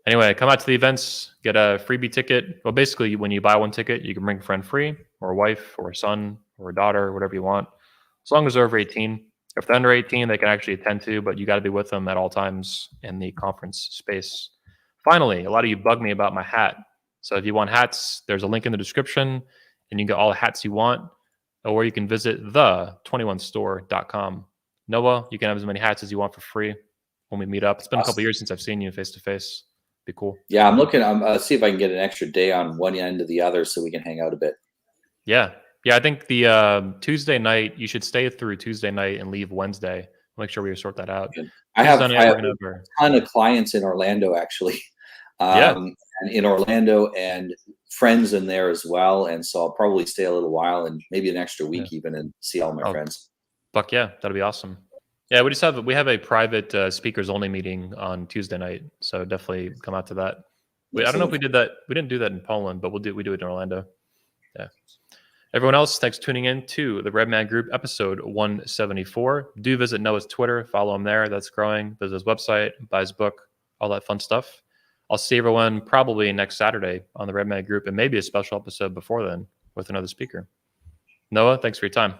[SPEAKER 1] Anyway, come out to the events, get a freebie ticket. Well, basically, when you buy one ticket, you can bring a friend free, or a wife, or a son, or a daughter, whatever you want, as long as they're over 18. If they're under 18, they can actually attend to, but you got to be with them at all times in the conference space. Finally, a lot of you bug me about my hat. So if you want hats, there's a link in the description, and you can get all the hats you want, or you can visit the21store.com. Noah, you can have as many hats as you want for free when we meet up. It's been a couple years since I've seen you face to face. Be cool.
[SPEAKER 2] Yeah, I'm looking. See if I can get an extra day on one end to the other so we can hang out a bit.
[SPEAKER 1] Yeah. I think the Tuesday night, you should stay through Tuesday night and leave Wednesday. Make sure we sort that out.
[SPEAKER 2] I have
[SPEAKER 1] Tuesday night, we're gonna
[SPEAKER 2] a ton of clients in Orlando, actually. And in Orlando, and friends in there as well. And so I'll probably stay a little while, and maybe an extra week even, and see all my friends.
[SPEAKER 1] Fuck yeah, that'd be awesome. Yeah, we have a private speakers only meeting on Tuesday night, so definitely come out to that. I don't know if we did that. We didn't do that in Poland, but we do it in Orlando. Yeah. Everyone else, thanks for tuning in to the Redman Group episode 174. Do visit Noah's Twitter, follow him there. That's growing. Visit his website, buy his book, all that fun stuff. I'll see everyone probably next Saturday on the Redman Group, and maybe a special episode before then with another speaker. Noah, thanks for your time.